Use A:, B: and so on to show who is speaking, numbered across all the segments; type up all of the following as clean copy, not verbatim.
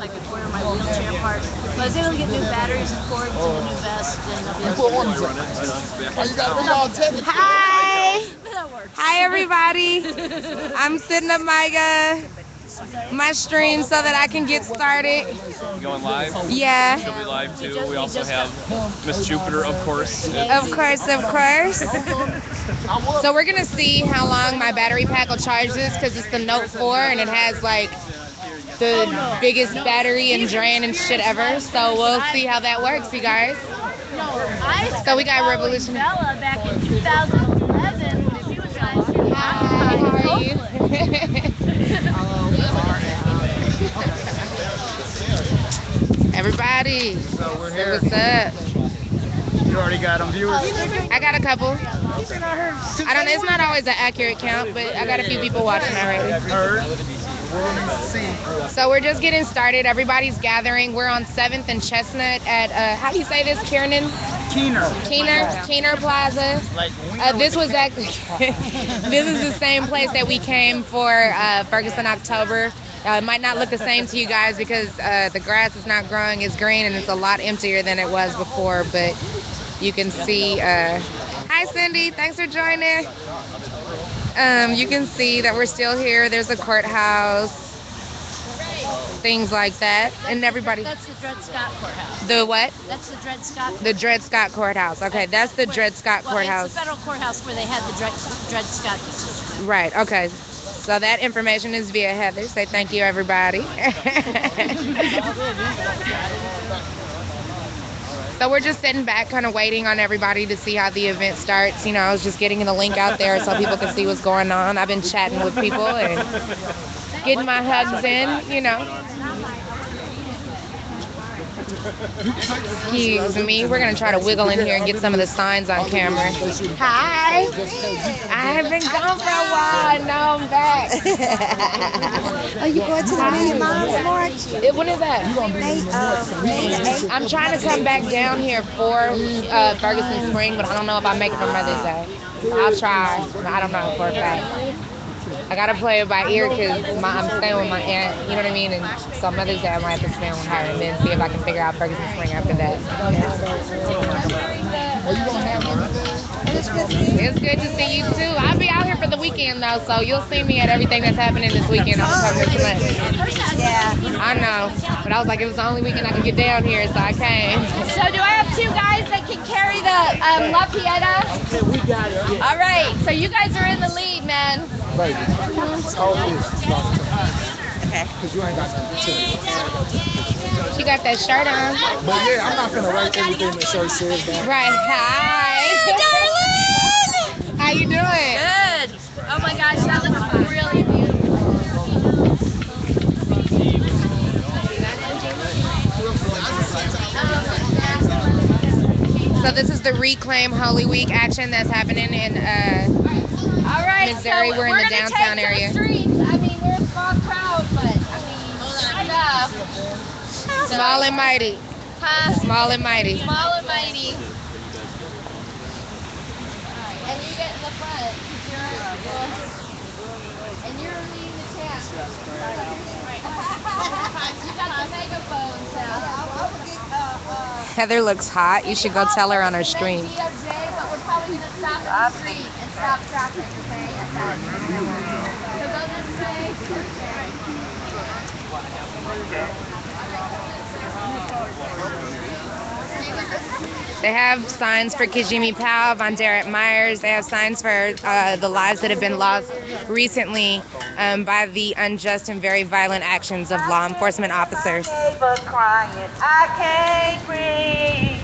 A: I could wear my wheelchair part. But I was able to get new batteries and cords and a new vest, and I'll be able to
B: Hi!
A: that works.
B: Hi, everybody. I'm setting up my stream so that I can get started.
C: You going live?
B: Yeah.
C: She'll be live too. We also have Miss Jupiter, of course.
B: Of course, of course. So we're gonna see how long my battery pack will charge this because it's the Note 4 and it has like the biggest battery and drain and shit ever. So we'll see how that works, you guys. So we got Revolution.
A: Bella back in 2011 when she was trying to
B: Hi, how are you? Everybody.
D: So we're here.
B: What's up?
D: You already got them viewers?
B: I got a couple. I don't know. It's not always an accurate count, but I got a few people watching already.
D: Heard. See.
B: So we're just getting started. Everybody's gathering. We're on 7th and Chestnut at, how do you say this, Kiernan? Keener Plaza. This was actually, this is the same place that we came for Ferguson October. It might not look the same to you guys because the grass is not growing. It's green and it's a lot emptier than it was before, but you can see, hi Cindy, thanks for joining. You can see that we're still here. There's a courthouse, things like that, and everybody.
A: That's the Dred Scott courthouse.
B: The what?
A: That's the Dred Scott.
B: The Dred Scott courthouse. Okay, that's the Dred Scott courthouse.
A: It's the federal courthouse where they had the Dred Scott decision.
B: Right. Okay. So that information is via Heather. Say thank you, everybody. So we're just sitting back, kind of waiting on everybody to see how the event starts. You know, I was just getting the link out there so people can see what's going on. I've been chatting with people and getting my hugs in, you know. Excuse me. We're going to try to wiggle in here and get some of the signs on camera. Hi. I have been gone for a while. Now I'm back.
E: Are you going to the Million Miles March?
B: When is that?
E: May 8th.
B: I'm trying to come back down here for Ferguson Spring, but I don't know if I make it for Mother's Day. I'll try. I don't know for a fact. I gotta play it by ear because I'm staying with my aunt, you know what I mean? And so Mother's Day I might have to spend with her and then see if I can figure out Ferguson Spring after that. It's good to see you too. I'll be out here for the weekend though, so you'll see me at everything that's happening this weekend. I'm coming this month.
E: Yeah.
B: I know, but I was like, it was the only weekend I could get down here, so I came.
F: So do I have two guys that can carry the La Pieta?
D: Okay, we got it. Yeah.
F: All right, so you guys are in the lead, man.
D: Right. How it is.
B: Okay.
D: Because you ain't got nothing to it.
B: She got that shirt on.
D: But yeah, I'm not going to write everything that shirt says down.
B: Right. Hi.
F: Darling!
B: How you doing?
F: Good. Oh my gosh, that looks really beautiful.
B: So this is the Reclaim Holy Week action that's happening in
F: All right,
B: Missouri.
F: so
B: We're in the
F: gonna
B: downtown
F: take to
B: area.
F: The streets. I mean, we're a small crowd, but I mean, enough.
B: Small and mighty.
F: Huh?
B: Small and mighty.
F: Small and mighty. And you get in the front. And you're leading the chant. You got the megaphone sound.
B: Heather looks hot. You should go tell her on her stream.
F: DOJ, but we're probably going to stop at the street and stop traffic, okay? So go this way.
B: They have signs for Kijimi Powell, Von Derek Myers. They have signs for the lives that have been lost recently by the unjust and very violent actions of law enforcement officers.
G: I can't breathe.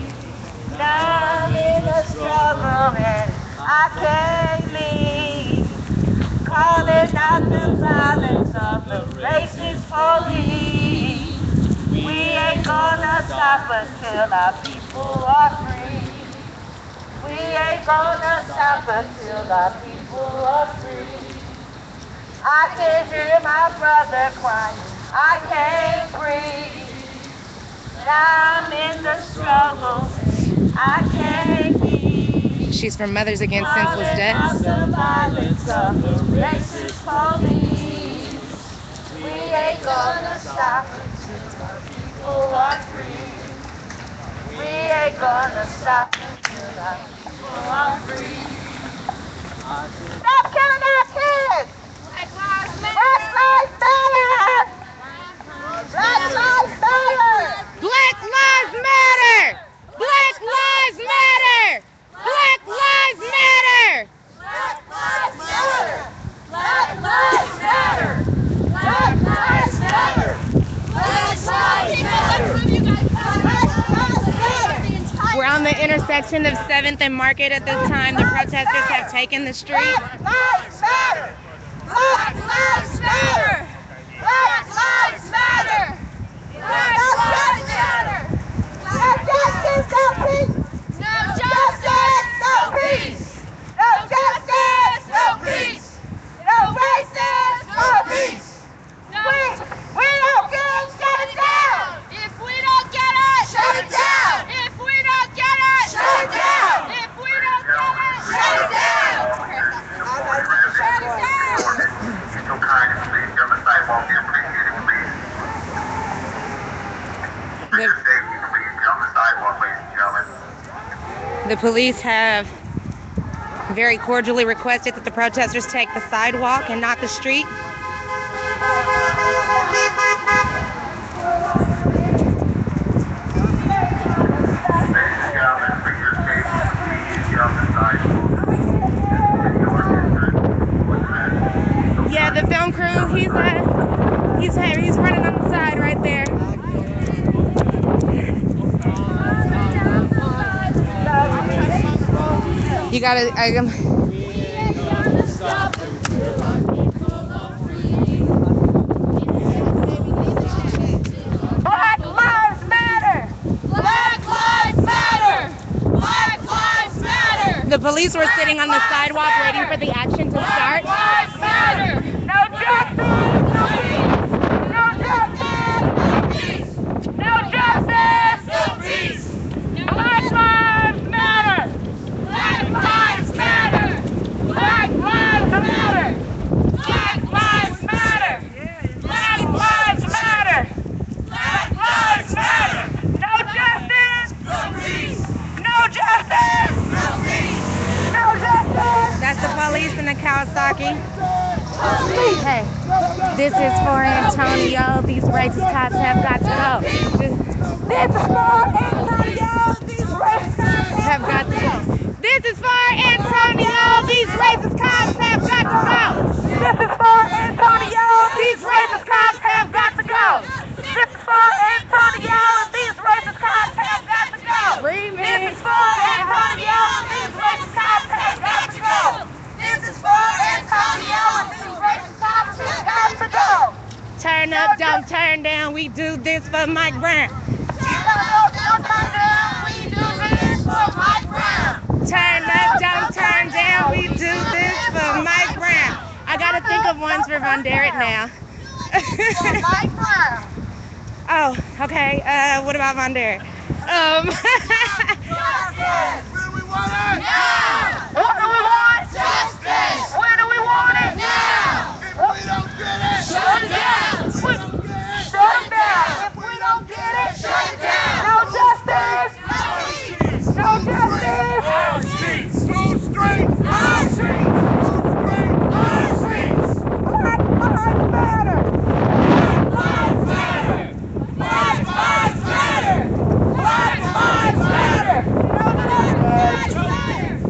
G: Down in the struggle and I can't leave. Calling out the violence of the racist police. We ain't gonna stop until our people are free. We ain't gonna stop until our people are free. I can hear my brother crying. I can't breathe. I'm in the struggle. I can't be.
B: She's from Mothers Against Senseless Death.
G: The violence of the racist police. We ain't gonna stop People are free. We ain't gonna stop until our people are free. Stop killing our kids! Black lives matter! Black lives matter!
B: Black lives matter! Black lives matter! Black lives matter!
G: Black lives matter! Black lives matter! Black lives matter! Black lives matter!
B: We're on the intersection of 7th and Market at this time. The protesters have taken the street.
G: Black lives matter! Black lives matter! Black lives matter! Black lives matter! No justice, no peace! No justice, no peace! No justice, no peace! No racism, no peace! We don't get it, shut it down! If we don't get it, shut it down! If we don't get it, shut it down! If we don't get it, shut it down! Shut it down!
H: So kind, please, get on the sidewalk here, appreciate it, please. For your safety, please, get on the sidewalk, ladies and gentlemen.
B: The police have very cordially requested that the protesters take the sidewalk and not the street.
H: Ladies and gentlemen, for your safety, please, get on the sidewalk.
B: Yeah, the film crew, he's running on the side right there. You gotta,
G: Black lives matter! Black lives matter! Black lives matter!
B: the police were sitting on the sidewalk waiting for the action to start.
G: Black lives matter! No justice! No peace! No justice! No peace! No justice! No peace! Black lives matter! Black lives matter! Black lives matter! Black lives matter! Black lives matter! Black lives matter! No justice! No peace! No justice! No peace! No justice!
B: That's the police in the Kawasaki. Hey, this is for Antonio. These racist cops have got to go.
G: This is for Antonio! These racist cops
B: Have got to go. This is for Antonio. These racist cops have got to go.
G: This is for Antonio! These racist cops have got to go! This is for Antonio! These racist cops have got to go! This is for Antonio! These racist cops have got to go! This is for Antonio! These racist cops have got to go!
B: Turn up, don't turn down. We do this for Mike Brown.
G: Don't turn down! We do this for Mike Brown!
B: Turn up, don't turn down. We do this for Mike Brown. I gotta think of ones for Von Derrick now.
G: For Mike Brown!
B: Oh, okay. What about Von Derrick?
G: Justice! Where do we want it? Now! What do we want? Justice! Where do we want it? Now! If we don't get it, shut it down! Shut it down! If we don't get it, shut it down! No justice! No peace! No justice! Our streets! Smooth streets! Our streets! Smooth streets! Our streets! Black lives matter! Black lives matter! Black lives matter! Black lives matter! No justice!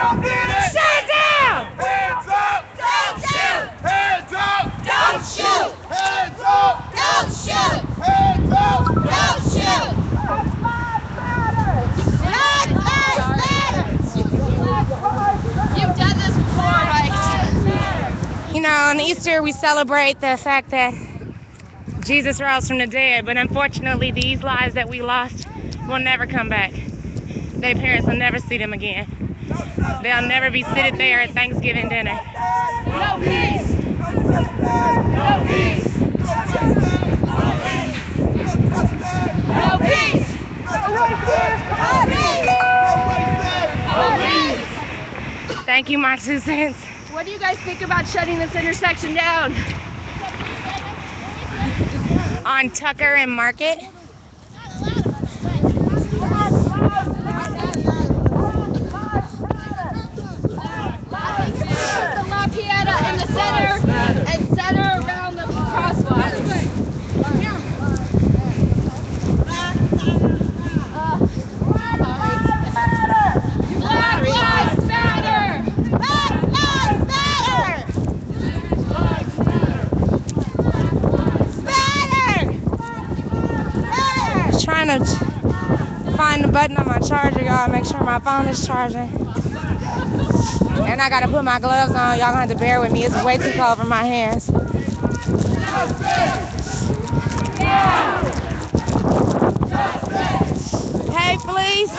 G: don't get it.
B: Shut it down!
G: Hands up.
F: Don't shoot!
G: Hands up.
F: Don't shoot!
G: Hands up.
F: Don't shoot!
G: Hands up.
F: Don't shoot! Black Lives Matter! You've done this before, right?
B: You know, on Easter we celebrate the fact that Jesus rose from the dead, but unfortunately these lives that we lost will never come back. Their parents will never see them again. They'll never be seated there at Thanksgiving dinner.
F: No peace! No peace! No peace!
B: Thank you, my 2 cents.
A: What do you guys think about shutting this intersection down?
B: On Tucker and Market.
A: The La Pieta in the center and center around the crosswalk.
F: Black Lives Matter! Black Lives Matter!
B: Trying to find the button on my charger, y'all, make sure my phone is charging. And I gotta put my gloves on. Y'all gonna have to bear with me. It's way too cold for my hands. Hey, police.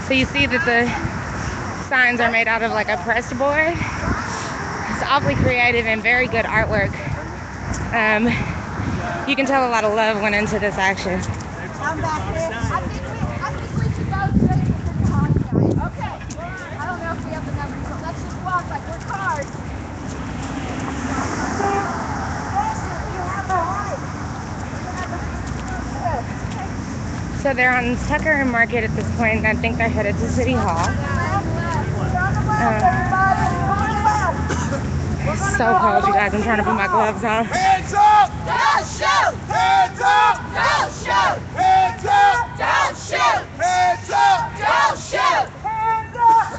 B: So you see that the signs are made out of like a press board. It's awfully creative and very good artwork. You can tell a lot of love went into this action.
F: I'm back there. I think we should go straight to the hall, guys. Okay. I don't know if we have the numbers, so let's just walk like we're cars.
B: So they're on Tucker and Market at this point, and I think they're headed to City Hall. It's so cold, you guys. I'm trying to put my gloves on.
G: Hands up.
F: Don't shoot!
G: Hands up.
F: Don't shoot!
G: Hands up.
F: Don't shoot!
G: Hands up.
F: Don't shoot!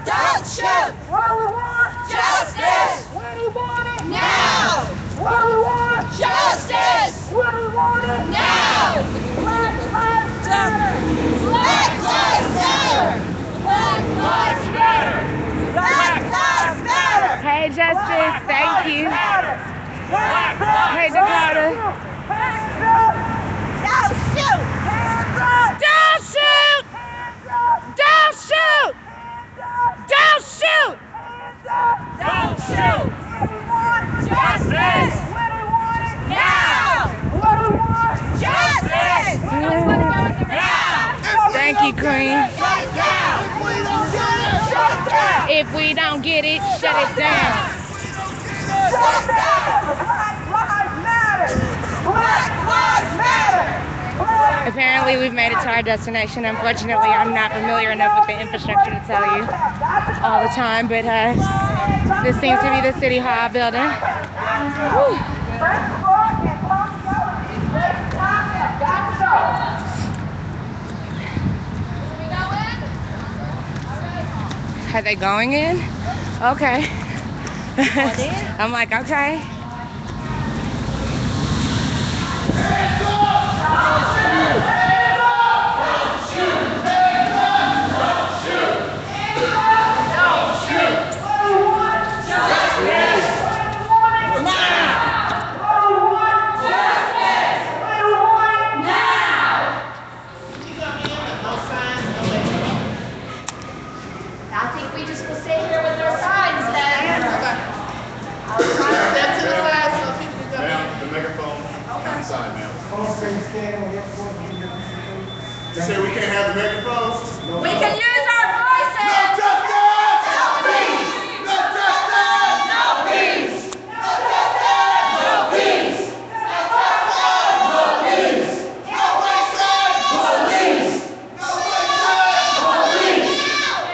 F: Don't shoot!
G: What do we want?
F: Justice!
G: When do we want it?
F: Now!
G: What do we want?
F: Justice!
G: When do we want it?
F: Now!
G: Black Lives Matter.
F: Black Lives Matter! Black Lives Matter! Black Lives Matter!
B: Hey, Justice. Thank you.
G: Black Lives
B: Hey, Dakota.
G: Hands up.
F: Don't shoot!
G: Hands up.
B: Don't shoot!
G: Hands up.
B: Don't shoot! Don't shoot!
F: Don't shoot!
G: What do we want?
F: Justice!
G: When do we want it?
F: Now!
G: What do we want?
F: Justice! Now!
B: Thank you, Queen.
F: Shut down!
G: Shut down.
B: If we don't get it, shut it down.
G: Shut down. Black Lives Matter. Black Lives Matter.
B: Apparently, we've made it to our destination. Unfortunately, I'm not familiar enough with the infrastructure to tell you all the time, but this seems to be the City Hall building. Whew. Are they going in? Okay. I'm like, okay.
F: I think we just will stay here with our signs then.
I: Step to the side so people can come in. The megaphone inside, ma'am. You say we can't have the megaphones?
F: We can use our voices!
G: No justice!
F: No peace!
G: No justice!
F: No peace! No justice! No peace! No justice! No peace!
G: No wasteland!
F: Police!
G: No wasteland!
F: Police!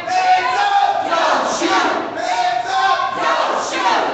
G: Hands up!
F: Don't shoot!
G: Hands up!
F: Don't shoot!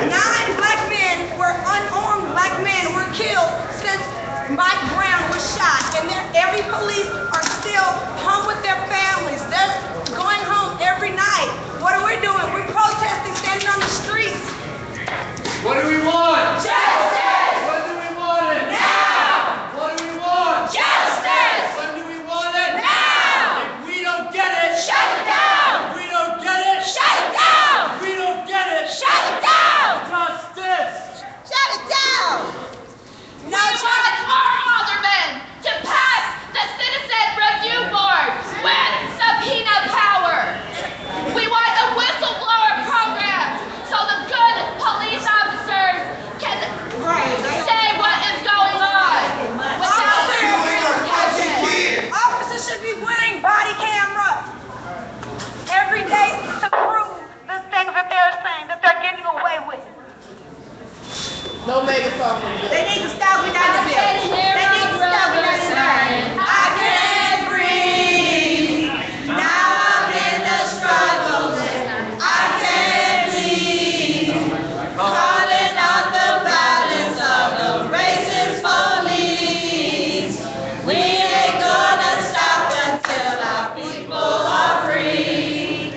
G: Nine black men were unarmed black men were killed since Mike Brown was shot, and every police are still home with their families. They're going home every night. What are we doing? We're protesting, standing on the streets.
I: What do we want?
G: Justice!
I: When do we want it?
G: Now!
I: What do we want?
G: Justice!
I: When do we want it?
G: Now!
I: If we don't get it,
G: Shut it down!
I: if we don't get it,
G: Shut it down!
I: if we don't get it,
G: Shut it down!
I: justice!
G: Shut it down! No
A: We want our aldermen to pass the Citizen Review Board with subpoena power. We want a whistleblower program so the good police officers can say what is going on without repercussions.
G: Officers should be wearing body camera every day to prove the things that they're saying, that they're getting away with.
D: No megaphone.
G: They need to stop me down the building. They need to stop me down the building. I can't breathe. Now I'm in the struggle. I can't breathe. Calling out the violence of the racist police. We ain't gonna stop until our people are free.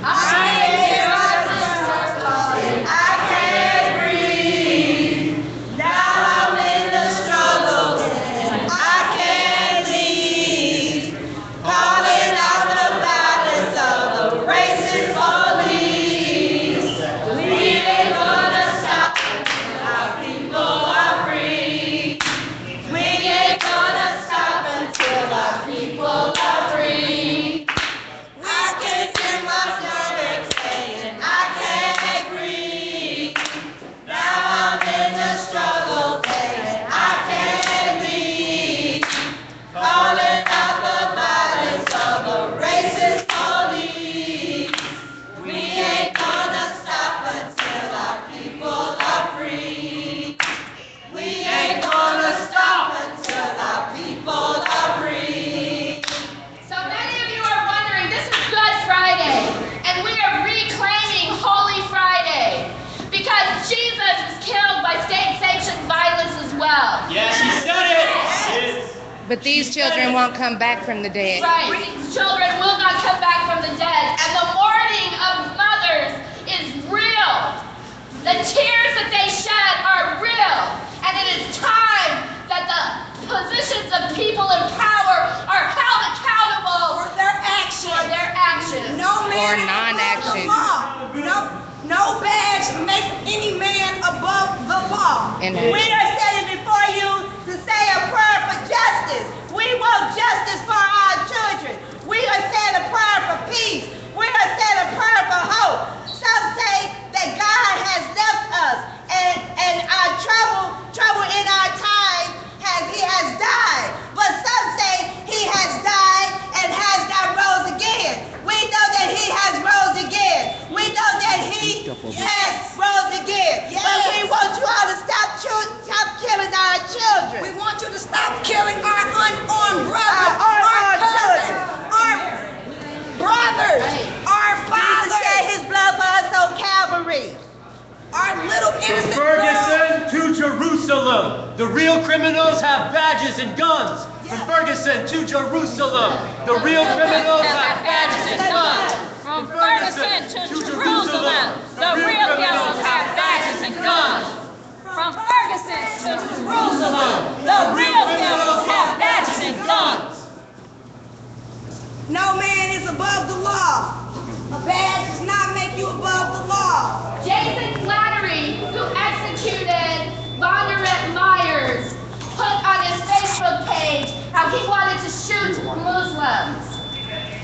G: I hear my sisters calling. I can't breathe. Now I'm in the struggle and I can't leave. Calling out the violence of the racist police. We ain't gonna stop until our people are free. We ain't gonna stop until our people are free. I can hear my stomach saying I can't breathe. Now I'm in the struggle and I can't leave. Calling out the violence of the racist police. We ain't gonna stop until our people are free. We ain't gonna stop until our people are free.
A: So many of you are wondering, this is Good Friday, and we are reclaiming Holy Friday because Jesus is killed by state-sanctioned violence as well.
C: Yes, he said it.
B: But these children won't come back from the dead.
A: Right, these children will not come back from the dead, and the mourning of mothers is real. The tears that they shed are real, and it is time that the positions of people in power are held accountable
G: For their actions.
A: for their actions.
G: No man
B: Or
G: is
B: non-action.
G: above the law. No badge makes any man above the law.
B: And
G: We are standing before you to say a prayer for justice. We want justice for our children. We are saying a prayer for peace. We are saying a prayer for hope. Some say that God has left us and our trouble in our time he has died. But some say he has died and has not rose again. We know that he has rose again. We know that he has rose again. But we want you all to stop killing our children. We want you to stop killing our unarmed brothers, our cousins, our brothers, our fathers. Jesus shed his blood for us on Calvary. Our little innocent
J: From Ferguson to Jerusalem, the real criminals have badges and guns. From Ferguson to Jerusalem, the real criminals have badges and guns.
A: From Ferguson to Jerusalem, the real criminals have badges and guns. From Ferguson to Jerusalem, the real criminals have badges and guns.
G: No man is above the law. A badge does not make you above the law.
A: Jason Flattery, who executed Vonderett Myers, put on his Facebook page how he wanted to shoot Muslims.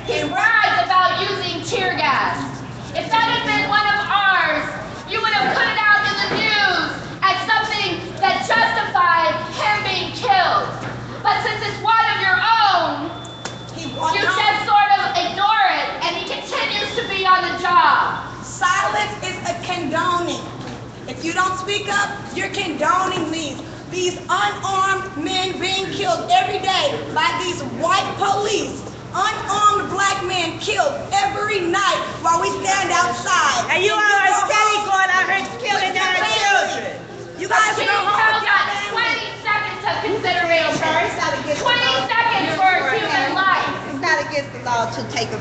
A: He bragged about using tear gas. If that had been one of ours, you would have put it out in the news as something that justified him being killed. But since it's one of your own, you just sort of ignore it, and he continues to be on the job.
G: Silence is a condoning. If you don't speak up, you're condoning these unarmed men being killed every day by these white police Unarmed black men killed every night while we stand outside.
K: And you all are steady going out here killing our children.
G: You guys
A: She
G: go home.
A: got 20 seconds of consideration. 20 seconds for a human life.
K: It's not against the law to take a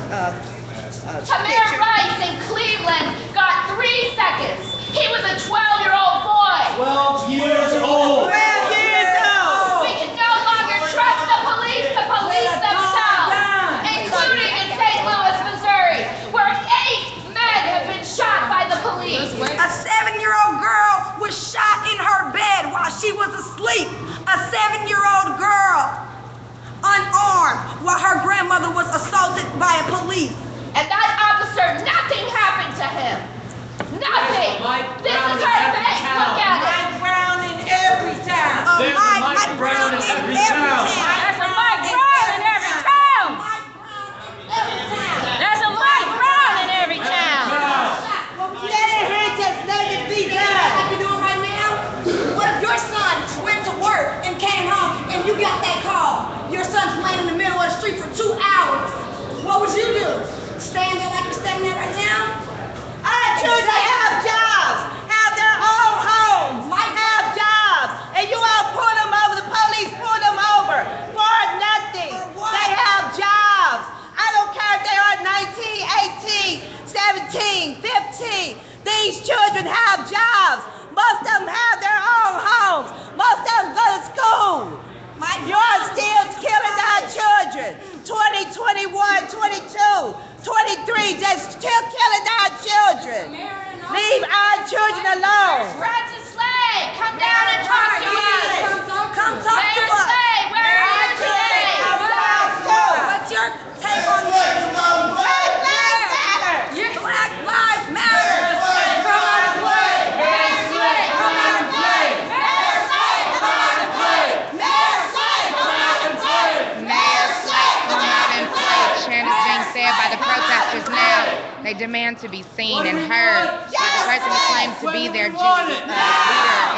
A: Tamir Rice in Cleveland got 3 seconds. He was a 12-year-old boy.
J: 12 years old.
K: 12 years old.
A: We can no longer trust the police to police themselves, including in St. Louis, Missouri, where 8 men have been shot by the police.
G: A 7-year-old girl was shot in her bed while she was asleep. A 7-year-old girl, unarmed, while her grandmother was assaulted by a police.
A: And that officer, nothing happened to him. Nothing. This is her face. Look at it.
K: Mike Brown in every town.
J: There's a Mike Brown in every town.
A: There's a Mike Brown in every town. There's a Mike Brown in every town.
K: Let it hit, just let it be done.
G: Like you're doing right now? What if your son went to work and came home and you got that call? Your son's laying in the middle of the street for 2 hours. What would you do? Stand there like you're standing there right now?
K: Our children have jobs, have their own homes, have jobs, and you all pull them over, the police pull them over for nothing. They have jobs. I don't care if they are 19, 18, 17, 15. These children have jobs. Most of them have their own homes. Most of them go to school. You're still killing our children. 20, 21, 22, 23, just still killing our children. Leave our children alone.
A: Francis Slade, come down and talk to us.
G: Come talk to
A: Mayor
G: us.
A: Slade, where are you today?
G: What's your take on this? Black Lives Matter. Black Lives Matter. Come on and play.
A: Mayor Slade,
G: Come on and play. Mayor Slade, come on and play. Mayor Slade, come on and play.
B: Mayor Slade, come out and play. Chant is being said by the protesters now. They demand to be seen and heard by the person who claims to be their leader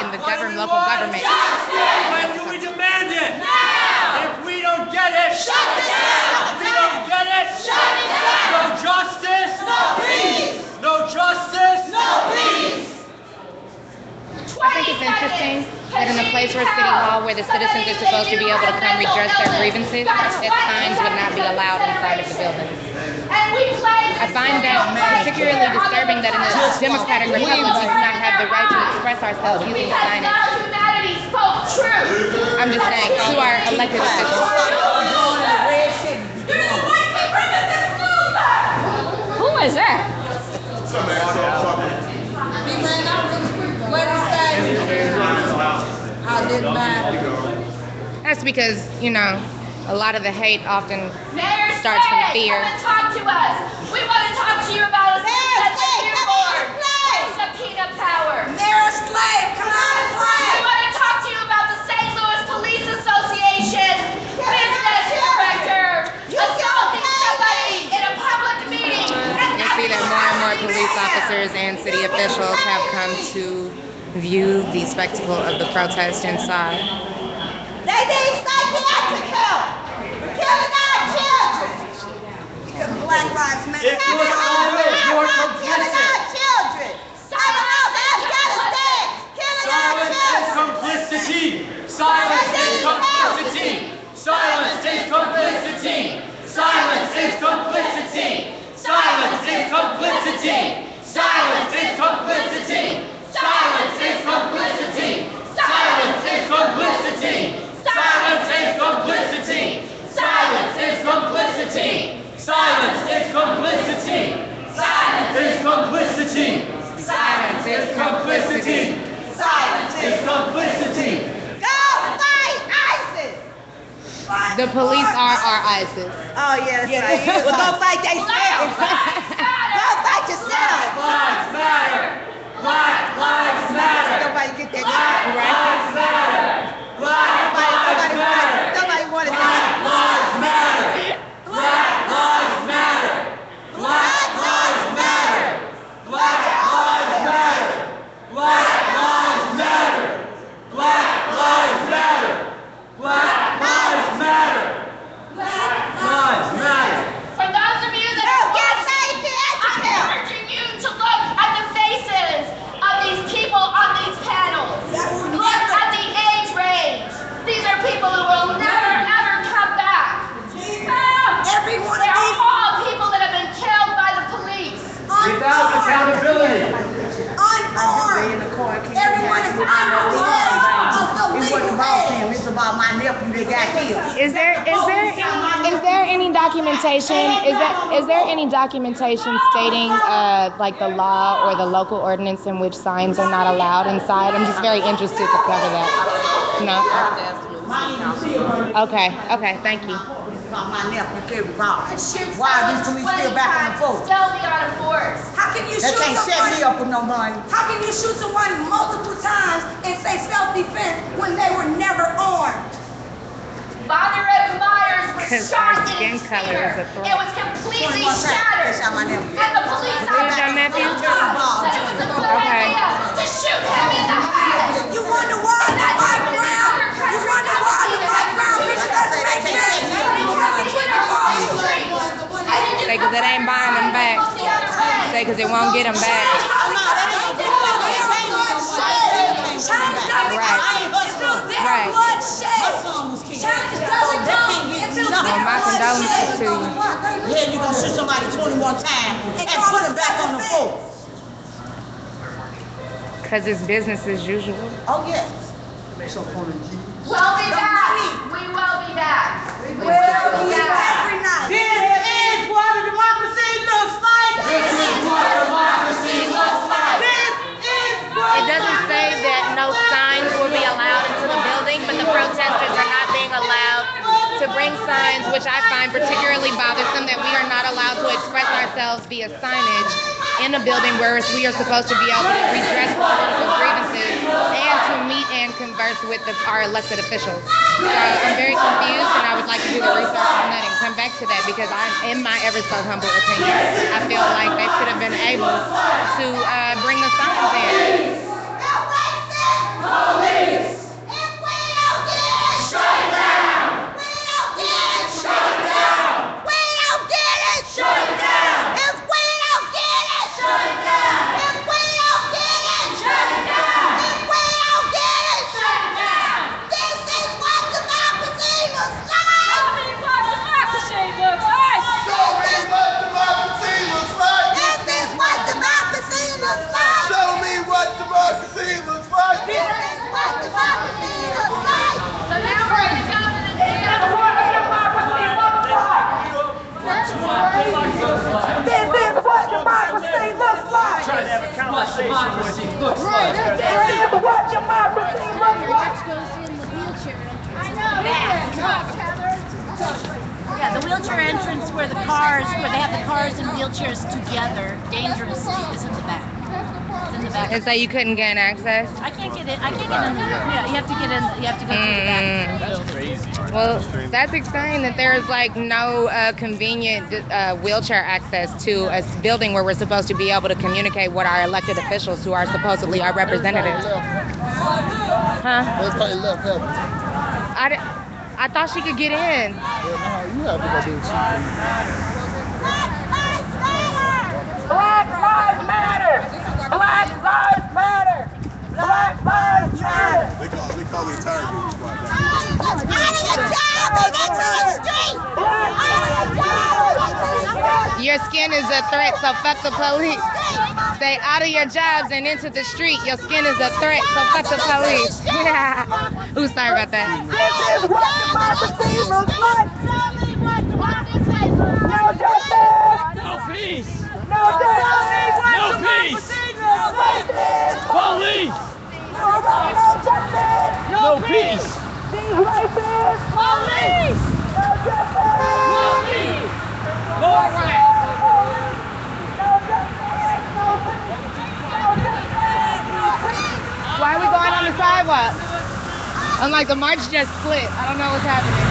B: in the local government.
J: When do we demand it? Now! If we don't get it, shut this down! If we don't get it, shut it down! No justice! No peace! No justice! No peace!
B: I think it's interesting that in a place where City Hall, where the citizens are supposed to be able to come redress their grievances, that signs would not be allowed inside of the building. I find that particularly disturbing that in a democratic republic we do not have the right to express ourselves using signage. I'm just saying, to our elected officials.
A: Who is that?
B: That's because, you know, a lot of the hate often
A: Mayor
B: starts from
A: Slade,
B: fear.
A: come and talk to us. We want to talk to you about a subpoena board. Subpoena power.
G: Mayor Slade, come on and
A: We
G: play.
A: want to talk to you about the St. Louis Police Association business director assaulting somebody in a public meeting.
B: You see that more and more police officers and city officials have come to view the spectacle of the protest inside.
K: They need psychiatric help. We're killing our children.
G: Because Black Lives Matter.
J: It was always your
K: Killing our
J: complicity.
K: children. Silence Afghanistan. Killing our
J: Silence is
K: children.
J: complicity. Silence is complicity. Silence is complicity. Silence is complicity. Silence is complicity. Silence is complicity. Silence is complicity. Silence is complicity. Silence is complicity. Silence is complicity. Silence is complicity. Silence is complicity. Silence is complicity. Silence is complicity.
K: Go fight ISIS.
B: The police are our ISIS.
K: Oh, yeah, that's right. Well, go fight themselves. Go fight yourself.
J: Lives matter. Black lives matter.
K: Nobody get that
J: Black
K: right.
J: lives matter. Black lives matter.
K: Nobody wanted
J: Black
K: that.
J: lives matter. Black lives matter. Black lives matter. Black lives matter. Black lives matter. Black lives matter. Black lives matter. Black lives matter. accountability.
G: Unarmed. Everyone is unarmed of the legal age.
K: It's about my nephew that got killed.
B: Is there any documentation? Is there any documentation stating like the law or the local ordinance in which signs are not allowed inside? I'm just very interested to cover that. No. Okay. Thank you.
K: About my nephew killed Bob.
A: Shoot
K: Why
A: someone
K: do we
A: 20
K: still back on the
A: times,
K: force?
A: still be on a force.
G: How can you
K: They
G: shoot
K: can't set me
G: someone?
K: up with no money.
G: How can you shoot someone multiple times and say self-defense when they were never armed?
A: Bonneret Myers was
B: 'Cause
A: shot
B: our
A: in
B: skin
A: his
B: color
A: finger.
B: is a threat.
A: It was completely
K: 21 times.
A: shattered.
K: They shot my nephew.
A: And the police
B: Who's your nephew?
A: said it was a good idea to shoot him in the head.
G: You wonder why the white brown? You wonder why the white brown bitch doesn't make sense?
B: Say, because it ain't buying them back. Say, because it won't get them back. Right. Well, my condolences to you.
K: Yeah, you gonna shoot somebody 21 times and put him back on the force.
B: Because it's business as usual.
K: Oh, yes.
A: We'll be back. We will be back. We will be back.
K: This is what a democracy looks like.
J: This is what democracy looks like.
K: This is what
B: It doesn't say that no signs will be allowed into the building, but the protesters are not being allowed to bring signs, which I find particularly bothersome, that we are not allowed to express ourselves via signage in a building where we are supposed to be able to redress political grievances and to meet and converse with our elected officials. So I'm very confused, and I would like to do the research on that and come back to that, because in my ever so humble opinion, I feel like they should have been able to bring the signs in.
G: Police! Shut it down! Shut it down! We don't get it! Shut it down! If we don't get it! Shut it down! If we don't get it! Shut it down! If we don't get it! Shut it down! This is what democracy looks like! Show me what democracy looks like!
I: Show me what democracy looks like!
G: This is what democracy looks like!
I: Show me what democracy looks like!
G: This is what democracy looks like!
A: So now we're going to go to the dance.
G: This is what democracy looks like!
J: Trying to have a conversation with you. Looks like.
G: This is what democracy looks like!
L: Yeah, the wheelchair entrance where they have the cars and wheelchairs together, dangerously, is in the back. It's in the back.
B: And so you couldn't gain access?
L: I can't get in. I can't get in there. Yeah, you have to get in. You have to go through the back.
C: That's crazy.
B: Well, that's exciting that there's like no convenient wheelchair access to a building where we're supposed to be able to communicate with our elected officials who are supposedly our representatives. Huh?
I: Let's play left heaven.
B: I thought she could get in.
I: You have to go do what
G: Black lives matter! Black lives matter! Black lives matter!
I: They call me target squad.
G: Out of your job and into the street!
B: Your skin is a threat, so fuck the police. Stay out of your jobs and into the street. Your skin is a threat, so fuck the police. Yeah. Ooh, sorry about that.
G: This is what democracy looks like! No justice!
J: No peace.
G: No justice!
J: No peace. Police.
G: No justice!
J: No peace.
G: These racists! Police! No justice!
J: No peace. No right.
B: Why are we going on the sidewalk? I'm like, the march just split. I don't know what's happening.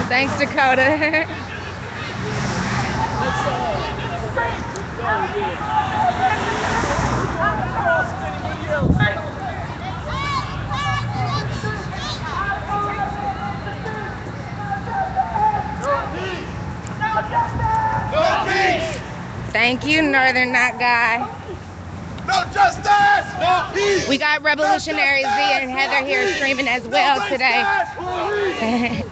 B: Thanks, Dakota. Thank you, Northern Knot Guy.
I: No justice! No
B: We got Revolutionary Z and Heather here streaming as well today.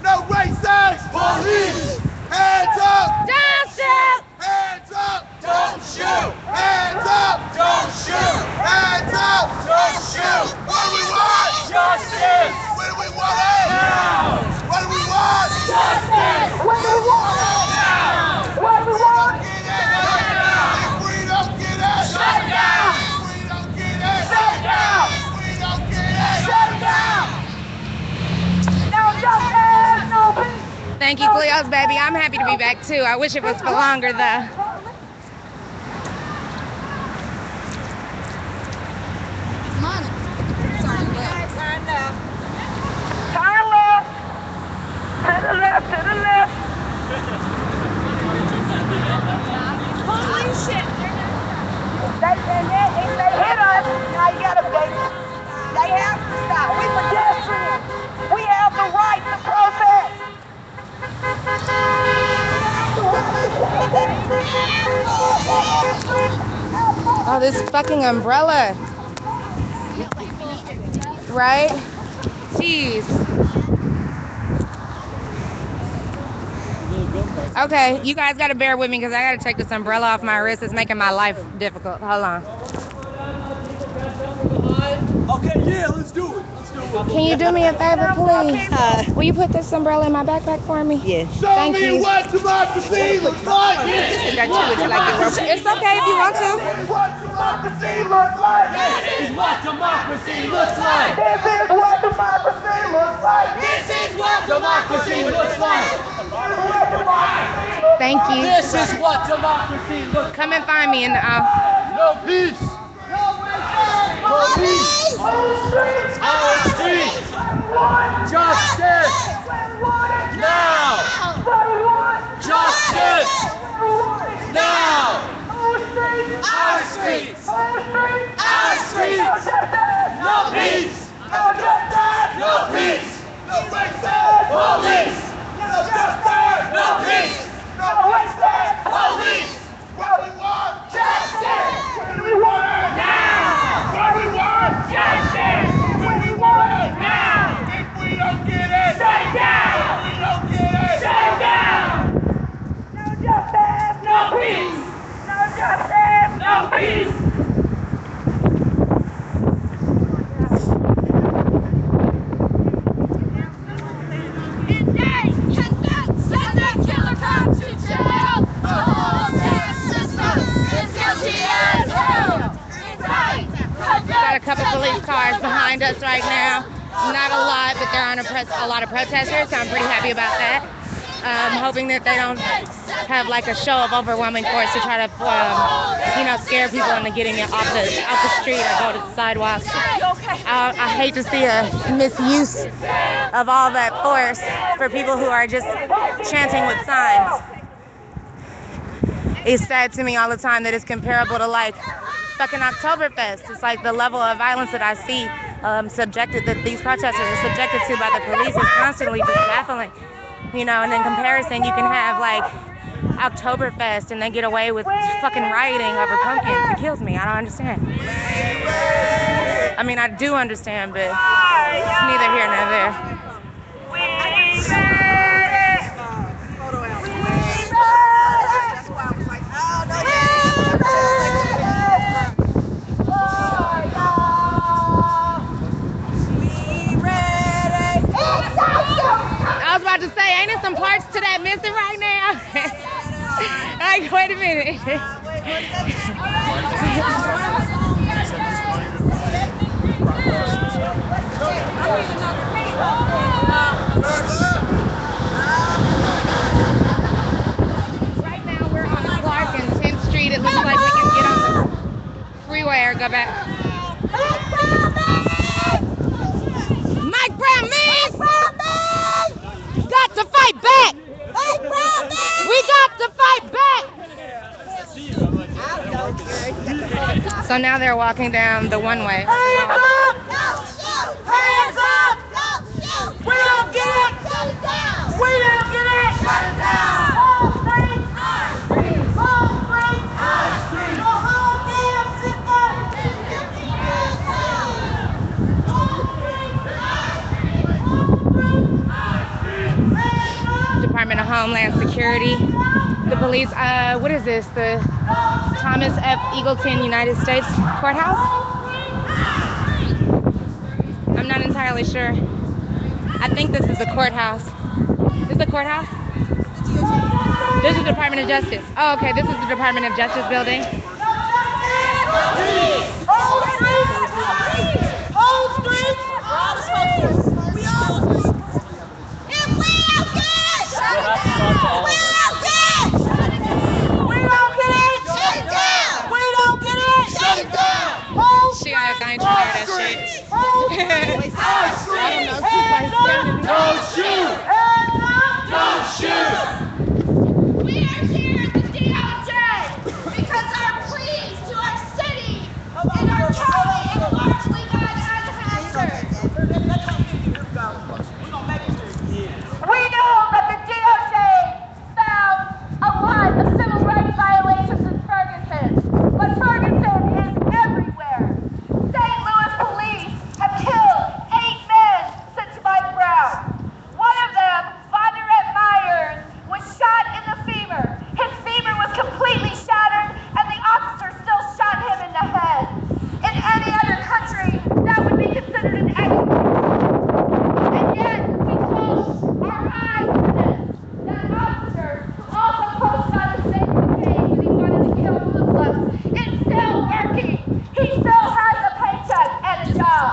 I: No racist! Police! Hands up!
B: Don't shoot!
I: Hands up! Don't shoot! Hands up! Don't shoot! Hands up! Don't shoot! What do we want? Justice! When do we want it? Now! What do we want? Justice! When do we want it? Now! What do we want? If we don't get it, shut down! If we don't get it, shut down! If we don't get it, shut down!
G: No justice, no peace.
B: Thank you, Cleo's baby. I'm happy to be back too. I wish it was for longer though.
G: Turn left. To the left, to the left. Holy shit. If they hit us, now you gotta wait. They have to stop. We pedestrians. We have the right to protest.
B: Oh, this fucking umbrella. Right? Jeez. Okay, you guys gotta bear with me because I gotta take this umbrella off my wrist. It's making my life difficult. Hold on.
J: Okay, yeah, let's do it. Let's do it.
B: Can you do me a favor, please? Will you put this umbrella in my backpack for me?
E: Yeah.
B: Thank you.
I: What democracy looks like!
B: It's okay if you want to.
I: What democracy looks like!
J: This is what democracy looks like.
I: This is what democracy looks like!
J: This is what democracy looks like.
B: Thank you.
J: This is what democracy looks like.
B: Come and find me in the
I: No peace!
J: Police! Our streets! Justice! Now! Justice! Now! Our streets! Our streets! No peace! No peace!
I: No racist!
J: Police!
I: No justice!
J: No peace!
I: No racist!
J: Police!
I: What do we want?
J: Justice!
I: What do we want?
J: Now!
I: What do we want?
J: Justice!
I: What do we want?
J: Now!
I: If we don't get it,
J: Shut it down!
I: if we don't get it,
J: Shut it down!
G: No justice,
J: No peace!
G: no justice.
J: No peace!
A: Send that killer cop to jail! The whole damn system is guilty as hell!
B: Got a couple police cars behind us right now. Not a lot, but there aren't a lot of protesters, so I'm pretty happy about that. Hoping that they don't have like a show of overwhelming force to try to, scare people into getting it off the street or go to the sidewalks. I hate to see a misuse of all that force for people who are just chanting with signs. It's sad to me all the time that it's comparable to like fucking Oktoberfest. It's like the level of violence that I see that these protesters are subjected to by the police is constantly just baffling. And in comparison, you can have like Oktoberfest and they get away with fucking rioting over pumpkins. It kills me. I don't understand. I mean, I do understand, but it's neither here nor there. I was about to say, ain't there some parts to that missing right now? Like, wait a minute. Right now we're on Clark and 10th Street. It looks like we can get on the freeway or go back. Mike Brown, man! Got to fight back! We got to fight back! So now they're walking down the one way.
G: Hands up! Hands up! We don't get it! We don't get it! Shut it down! All streets! All streets! The whole damn system!
B: Homeland Security, the police. What is this? The Thomas F. Eagleton United States Courthouse? I'm not entirely sure. I think this is the courthouse. Is this the courthouse? This is the Department of Justice. Oh, okay. This is the Department of Justice building. She I ain't tired of that shit.
I: Don't shoot! Don't shoot!
A: We are here at the DOJ because our pleas to our city and our county is largely gone unanswered.
F: We know that the DOJ found a lot of civil rights violations in Ferguson, but Ferguson is everywhere. St. Louis police have killed 8 men since Mike Brown. One of them, Bonnerette Myers, was shot in the femur. His femur was completely shattered, and the officer still shot him in the head. In any other country, that would be considered an execution. And yet, we close our eyes to this. That officer, who also posted on his Facebook page that he wanted to kill Muslims, is still working. He still has a paycheck and a job.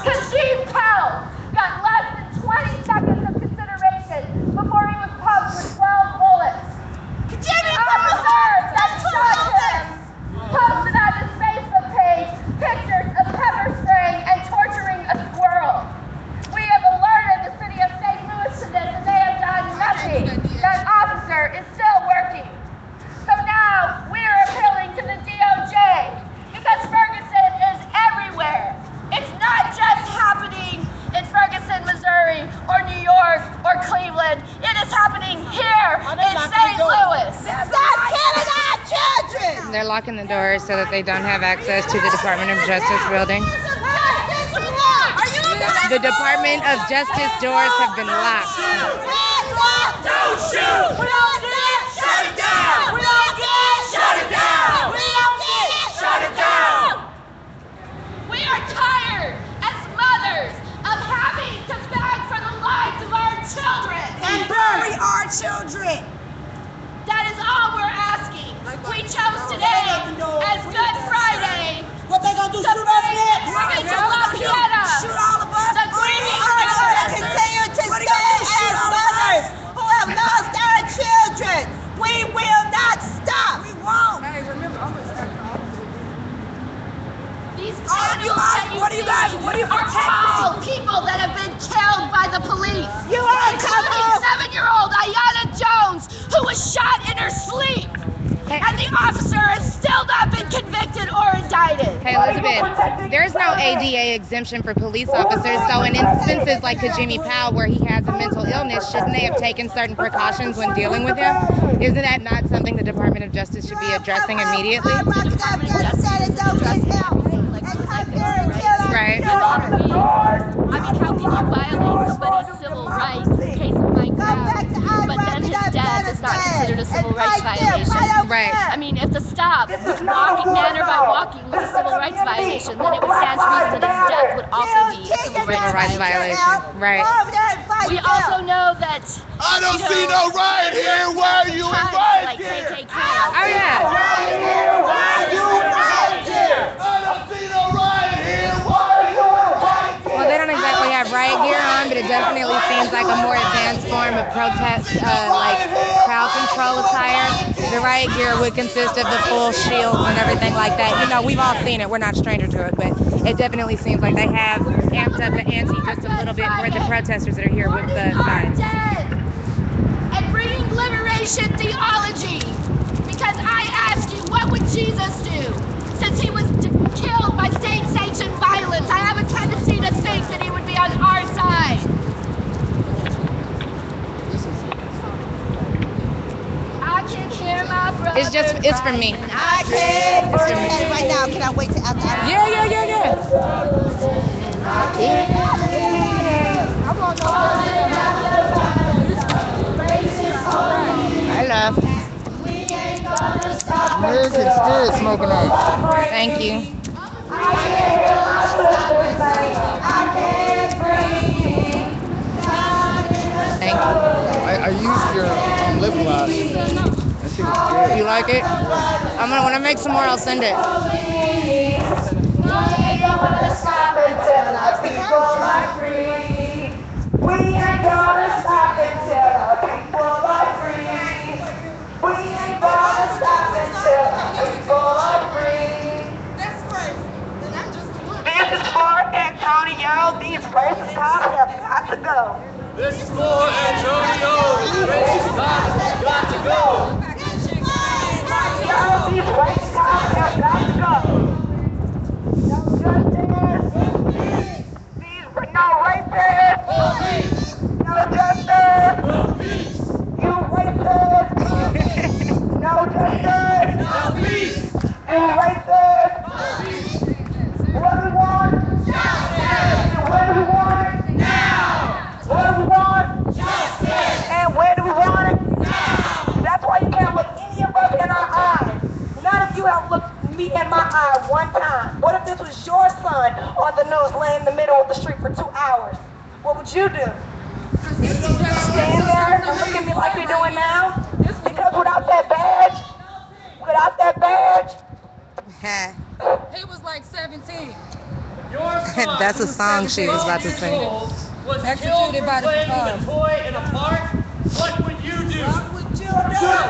F: Kashif Powell got less than 20 seconds of consideration before he was pumped with 12 bullets. The officer that shot him posted on his Facebook page pictures of pepper spraying and torturing a squirrel. We have alerted the city of St. Louis to this, and they have done nothing. That officer is still working. So now we are appealing to the DOJ because Ferguson is everywhere. It's not just happening in Ferguson, Missouri, or New York, or Cleveland. It is happening here in St. Louis.
K: Stop killing our children!
B: They're locking the doors so that they don't have access to the Department of Justice building. The Department of Justice doors have been locked.
I: Don't shoot! We don't get it! Shut it down! We don't get it! Shut it down! We don't get it! Shut it down!
A: We are tired as mothers of having to beg for the lives of our children.
K: And bury our children!
A: That is all we're asking. We chose today as Good Friday
K: What they gonna do,
A: to
K: shoot us next?
A: bring Rachel LaPieta,
K: Shoot all of us?
A: the grieving
K: We're
A: mothers.
K: continue to stand as mothers who have lost our children. We will not stop. We won't. Hey, remember,
A: These channels that you see are all people that have been killed by the police.
K: You are
A: including 7-year-old Ayanna Jones, who was shot in her sleep. And the officer has still not been convicted or indicted.
B: Hey, Elizabeth, there's no ADA exemption for police officers, so in instances like the Jimmy Powell where he has a mental illness, shouldn't they have taken certain precautions when dealing with him? Isn't that not something the Department of Justice should be addressing immediately? Right.
A: I mean, how can you violate somebody's civil rights in the case of Mike Brown, but then his death is not considered a civil rights violation?
B: Right.
A: I mean, if the stop, walking manner by walking, was a civil rights violation, then it would stand to reason that his death would also be a civil rights violation.
B: Right.
A: We also know that
I: I don't see no riot here. Why are you in riot
A: like
I: gear?
A: KKK.
B: Oh, yeah.
I: Why are you in riot gear? I don't see no riot here. Why are you in riot gear?
B: Well, they don't exactly have riot gear on, but it definitely seems like a more advanced form of protest, like crowd control attire. The riot gear would consist of the full shields and everything like that. You know, we've all seen it. We're not stranger to it, but it definitely seems like they have amped up the ante just a little bit for the protesters that are here with the signs.
A: And bringing liberation theology. Because I ask you, what would Jesus do? Since he was killed by state-sanctioned violence, I have a tendency to think that he would be on our side. I can hear my brother.
B: It's for me.
K: I can't breathe right now. Can I wait till after?
B: Yeah.
K: I'm gonna go.
B: Eric and Spirit smoking on. Thank you.
F: I can't hear my sisters say, I can't breathe.
B: Thank you.
I: I used your lip gloss. That shit was good.
B: You like it? When I make some more, I'll send it.
F: We ain't gonna stop until our people are free. We ain't gonna stop until our people are free. We ain't gonna stop until our people are free. This is for Antonio. These racist cops have got to go.
J: This is for Antonio. Racist cops have got to go.
F: These racist cops have got to go. No justice. No rapists. No justice. You rapists. No justice.
J: No peace.
F: You rapists. What do we want? Justice. And where do we want it? Now. What do we want? Justice. And where do we want it? Now. That's why you can't look any of us in our eyes. None of you have looked me in my eye one time. What if this was your son on the news laying in the middle of the street for 2 hours? What would you do? Stand there and look at me like you're doing now? Because without that badge,
B: He
L: was like 17.
B: That's a song she was about to sing.
J: Was executed by the a toy in a park. What would you do?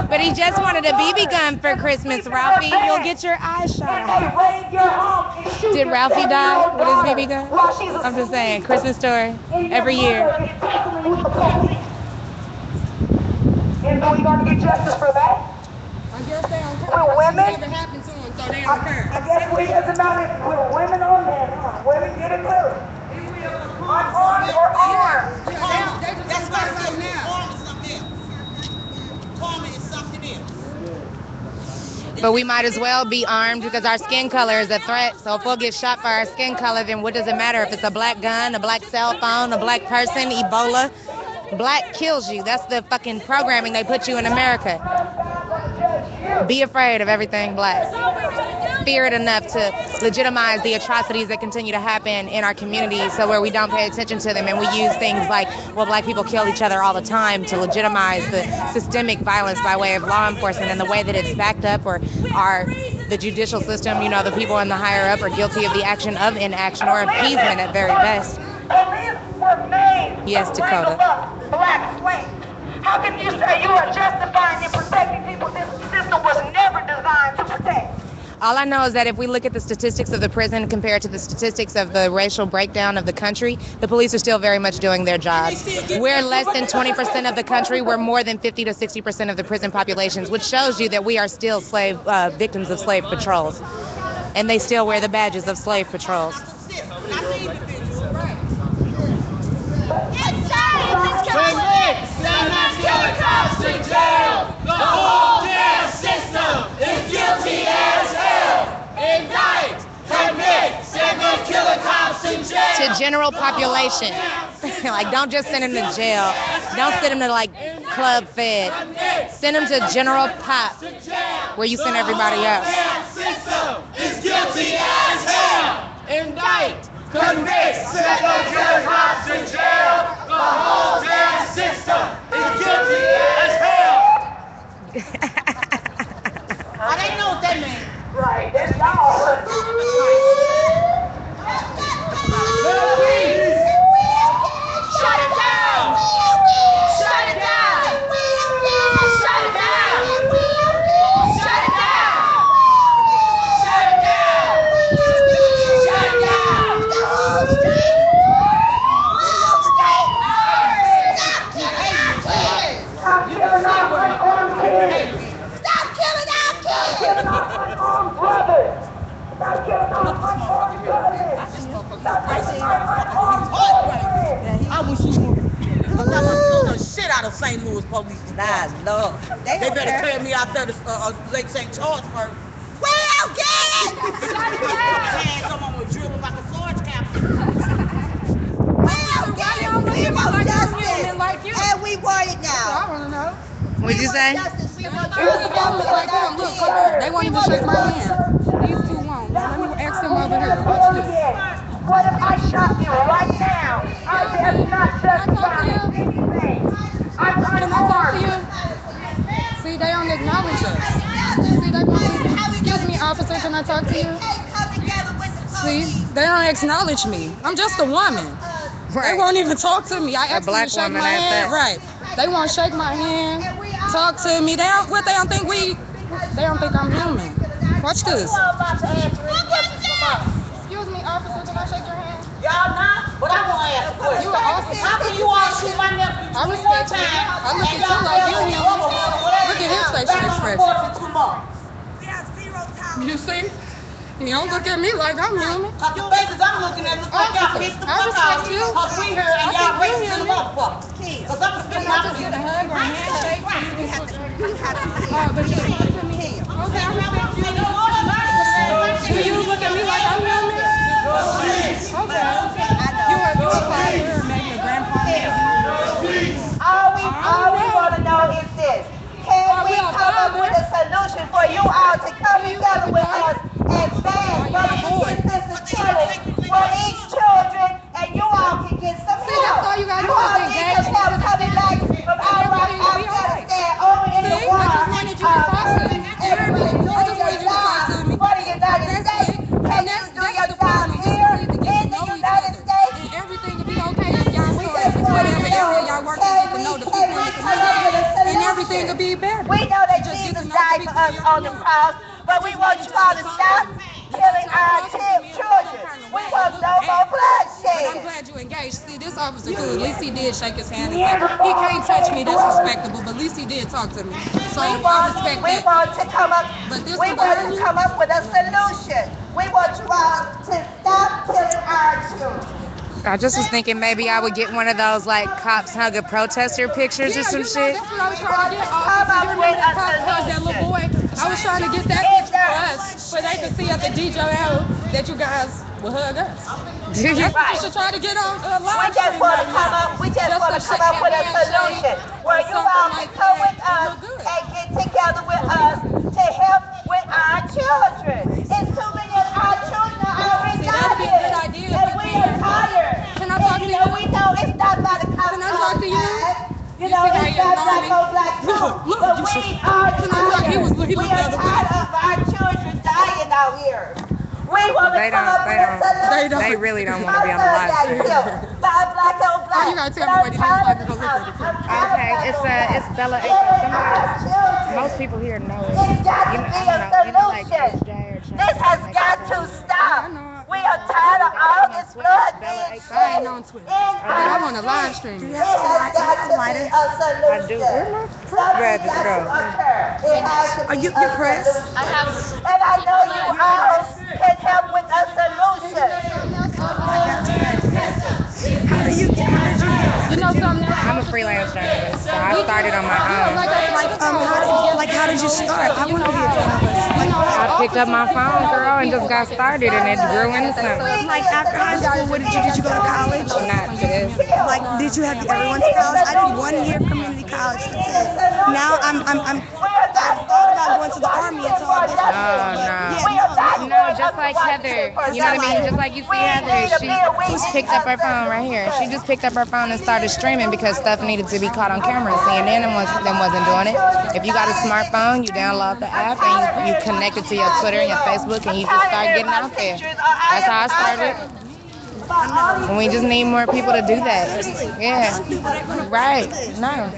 B: But he just wanted a BB gun for Christmas, Ralphie. You'll get your eyes shot. Did Ralphie die with his BB gun? I'm just saying, Christmas story every year.
F: And are we going to get justice for that?
L: I guess they don't care.
F: We're women.
L: Never happened to them, so they don't care.
F: I guess we doesn't matter if we're women or men. Women get it too. Unarmed or armed.
L: That's what I say now.
B: But we might as well be armed because our skin color is a threat. So if we'll get shot for our skin color, then what does it matter if it's a black gun, a black cell phone, a black person, Ebola? Black kills you. That's the fucking programming they put you in America. Be afraid of everything black. Fear it enough to legitimize the atrocities that continue to happen in our community, so where we don't pay attention to them and we use things like, well, black people kill each other all the time, to legitimize the systemic violence by way of law enforcement, and the way that it's backed up or the judicial system, you know, the people in the higher up are guilty of the action of inaction or appeasement at very best. Yes, Dakota.
F: Black slaves. How can you say you are justifying in protecting people this system was never designed to protect?
B: All I know is that if we look at the statistics of the prison compared to the statistics of the racial breakdown of the country, the police are still very much doing their jobs. We're less than 20% of the country. We're more than 50 to 60% of the prison populations, which shows you that we are still victims of slave patrols. And they still wear the badges of slave patrols.
J: The whole damn system is guilty as hell. Indict, convict, send the killer cops in jail.
B: To general population. Like, don't just send them to jail. Don't send them to, like, Club Fed. Send them to general pop, where you send everybody else.
J: The system is guilty as hell. Indict, convict, send the killer cops in jail. The whole damn system is guilty as hell.
L: I didn't know what that meant.
F: Right, that's y'all.
A: Shut it down! Shut it down! Shut it down! Shut it down! Shut it down! Shut it down!
F: Stop killing our unarmed kids! Stop killing our kids! Killing our unarmed brothers! Stop killing our unarmed brothers! Stop killing our unarmed brothers!
K: I wish you would. I'm not gonna the shit out of St. Louis police. Nah, Lord. They better clear me out there to Lake St. Charles first. Well, get it! Had someone with drill like a Florence captain. Well, get it! We want justice. And we want it now.
L: I want to know.
B: What'd you say?
K: We want
B: Every government like them, look, come here. They won't even shake my hand. These two won't. Now let me ask them over here. Watch this.
F: What if I shot you right now? I have not justified anything. I'm
B: Can I talk to you?
F: unarmed.
B: See, they don't acknowledge us. See, they won't even. Excuse me, officer, can I talk to you? See, they don't acknowledge me. I'm just a woman. They won't even talk to me. I asked them to shake my hand. Right. They won't shake my hand, talk to me. They don't think I'm human. Watch this. Excuse me, officer, can I shake your hand?
K: Y'all not? But I want to ask a question.
B: You an officer.
K: How can you all shoot my nephew
B: I respect you. I look at you like you human. Look at his facial expression. You see? You don't look at me like I'm human.
K: Cause the faces I'm looking at look like y'all pissed the fuck out. Cause we here and y'all racist to the motherfucker. Cause I'm spitting out
B: Just get a hug or a handshake. But you talk to me. Okay, I respect you. Do you look at me like I'm human? Okay. You a father or maybe a grandfather?
F: All we want to know is this. Can we come up with a solution for you all to come together with us and ban this killing for these children, and you all can get some help?
B: That's all you gotta do
F: all
B: is
F: need
B: engage.
F: some help coming back from Afghanistan over in the war and doing your job for the United States. Can you do your job here in the United States?
B: And everything will be okay if y'all start whatever area y'all work in, get to know the people in the community, and everything will be better.
F: We know that Jesus died for us on the cross, but we want you all to stop killing our children. We want no more bloodshed.
B: But I'm glad you engaged. See, this officer cool. At least he did shake his hand and say, he can't touch me, that's respectable, but at least he did talk to me. So I respect that.
F: We want to come up with a solution. We want you all to stop killing our children.
B: I just was thinking maybe I would get one of those like cops hug a protester pictures or some shit. That's what I was trying to get. You remember that cop hugged that little boy? I was trying to get that picture for us so they could see at the DJL that you guys will hug us. That's what you should try to get on live stream.
F: We just want to come up with a solution where you all can come with us and get together with us to help with our children. It's too many of our children are retarded, and we are tired.
B: Can I talk to you?
F: We know it's not about the cops.
B: Can I talk to you?
F: You know, it's not black on black too. But we are tired of our children dying out here. We want to come up with a solution.
B: They really don't want to be on the live stream.
F: Black on black.
B: You gotta tell me what it is so I can go look at it. Okay, it's BellaEiko. Most people here know it.
F: It's got to be a solution. This has got to stop. We are tired of all this blood being shed.
B: I'm on a live stream.
F: It has got to be a solution.
B: I do. Where's my press badge go?
F: It has to be a
B: press?
F: solution. And I know you all can help with a solution.
B: You know something? I'm a freelance journalist, so I started on my own.
E: How did you start? I want to be a journalist.
B: I picked up my phone, girl, and just got started, and it grew into something.
E: Like after high school, what did you go to college?
B: Not this.
E: Like, did you have everyone's college? I did 1 year community college. Now I thought about going to the army until all this.
B: No, just like Heather. You know what I mean? Just like you see Heather, she picked up her phone right here. She just picked up her phone and started streaming because stuff needed to be caught on camera. CNN wasn't doing it. If you got a smartphone, you download the app and you connect it to your Twitter and your Facebook, and you just start getting out there. That's how I started. And we just need more people to do that. Yeah. Right. No.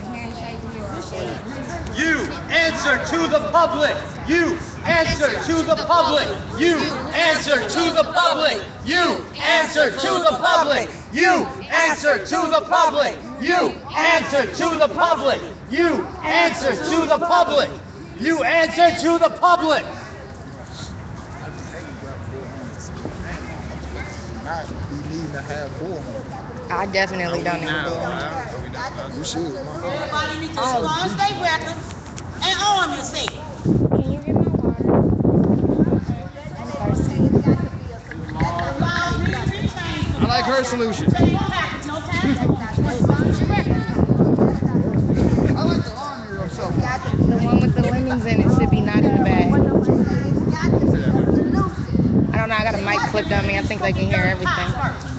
J: You answer to the public. You answer to the public. You answer to the public. You answer to the public. You answer to the public. You answer to the public. You answer to the public. You answer to the public.
B: I definitely don't need to.
K: You should. Everybody needs to launch their weapons and arm yourself.
B: Can you get my water?
I: I like her solution.
B: I like the army or something. The one with the link. lemons in it should be not in the bag. I don't know. I got a mic clipped on me. I think they can hear everything.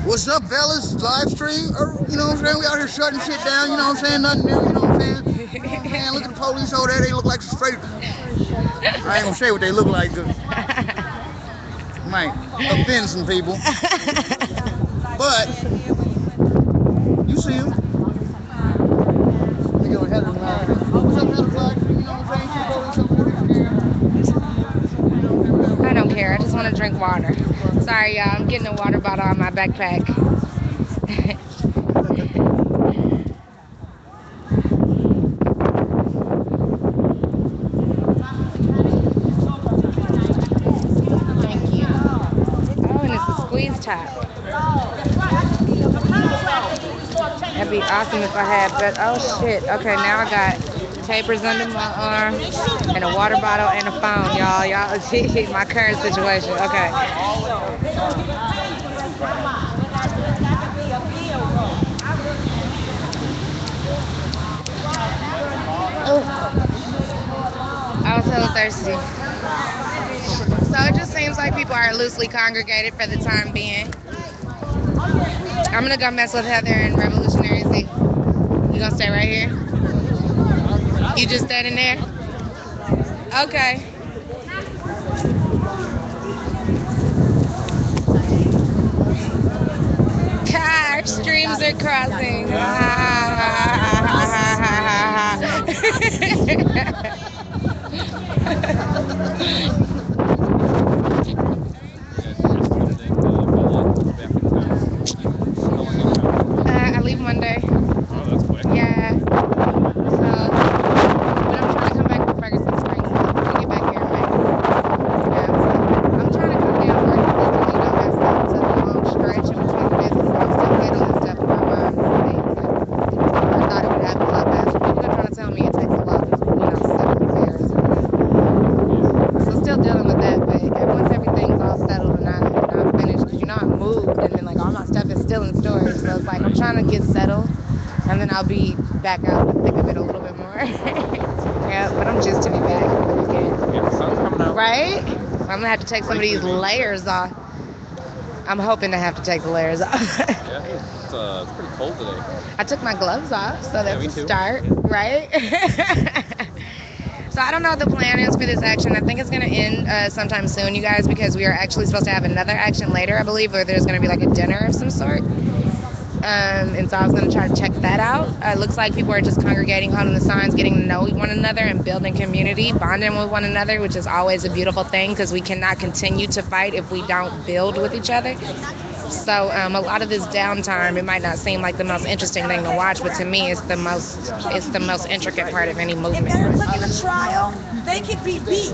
I: What's up, fellas? Live stream. You know what I'm saying? We out here shutting shit down. You know what I'm saying? Nothing new. You know what I'm saying? Man, look at the police over there. They look like some straight. I ain't gonna say what they look like. Might offend some people. But you see them. What's up, Heather Flag? You know what I'm saying?
B: I don't care. I just want to drink water. Sorry, y'all. I'm getting a water bottle on my backpack. Thank you. Oh, and it's a squeeze top. That'd be awesome if I had, but oh shit. Okay, now I got tapers under my arm and a water bottle and a phone, y'all. My current situation. Okay. Oh, I was hella thirsty. So it just seems like people are loosely congregated for the time being. I'm gonna go mess with Heather and Revolutionary Z. You gonna stay right here? You just standing there? Okay. Car streams are crossing. I leave Monday.
C: Oh, that's quick.
B: Yeah. So, but I'm trying to come back to Ferguson Springs. I'm gonna get back here in May. Yeah, so I'm trying to come down work because we don't have stuff to the long stretch in between the business. So I'm still handling stuff in my mind and things. And I thought it would happen a lot faster. People are trying to tell me it takes a lot of, 7 years. So still dealing with that, but once everything's all settled and I'm finished, because I moved and then like all my stuff is still in storage. So it's like I'm trying to get settled. And then I'll be back out in the thick of it a little bit more. Yeah, but I'm just to be back for the weekend.
C: Yeah, the sun's coming out.
B: Right? So I'm going to have to take some of these layers off. I'm hoping to have to take the layers off.
C: Yeah, it's pretty cold today.
B: I took my gloves off, so that's
C: me
B: a
C: too.
B: start, right? So I don't know what the plan is for this action. I think it's going to end sometime soon, you guys, because we are actually supposed to have another action later, I believe, where there's going to be like a dinner of some sort. And so I was going to try to check that out. It looks like people are just congregating, holding the signs, getting to know one another and building community, bonding with one another, which is always a beautiful thing because we cannot continue to fight if we don't build with each other. So a lot of this downtime, it might not seem like the most interesting thing to watch, but to me, it's the most intricate part of any movement.
E: If they're looking at trial, they could be beat.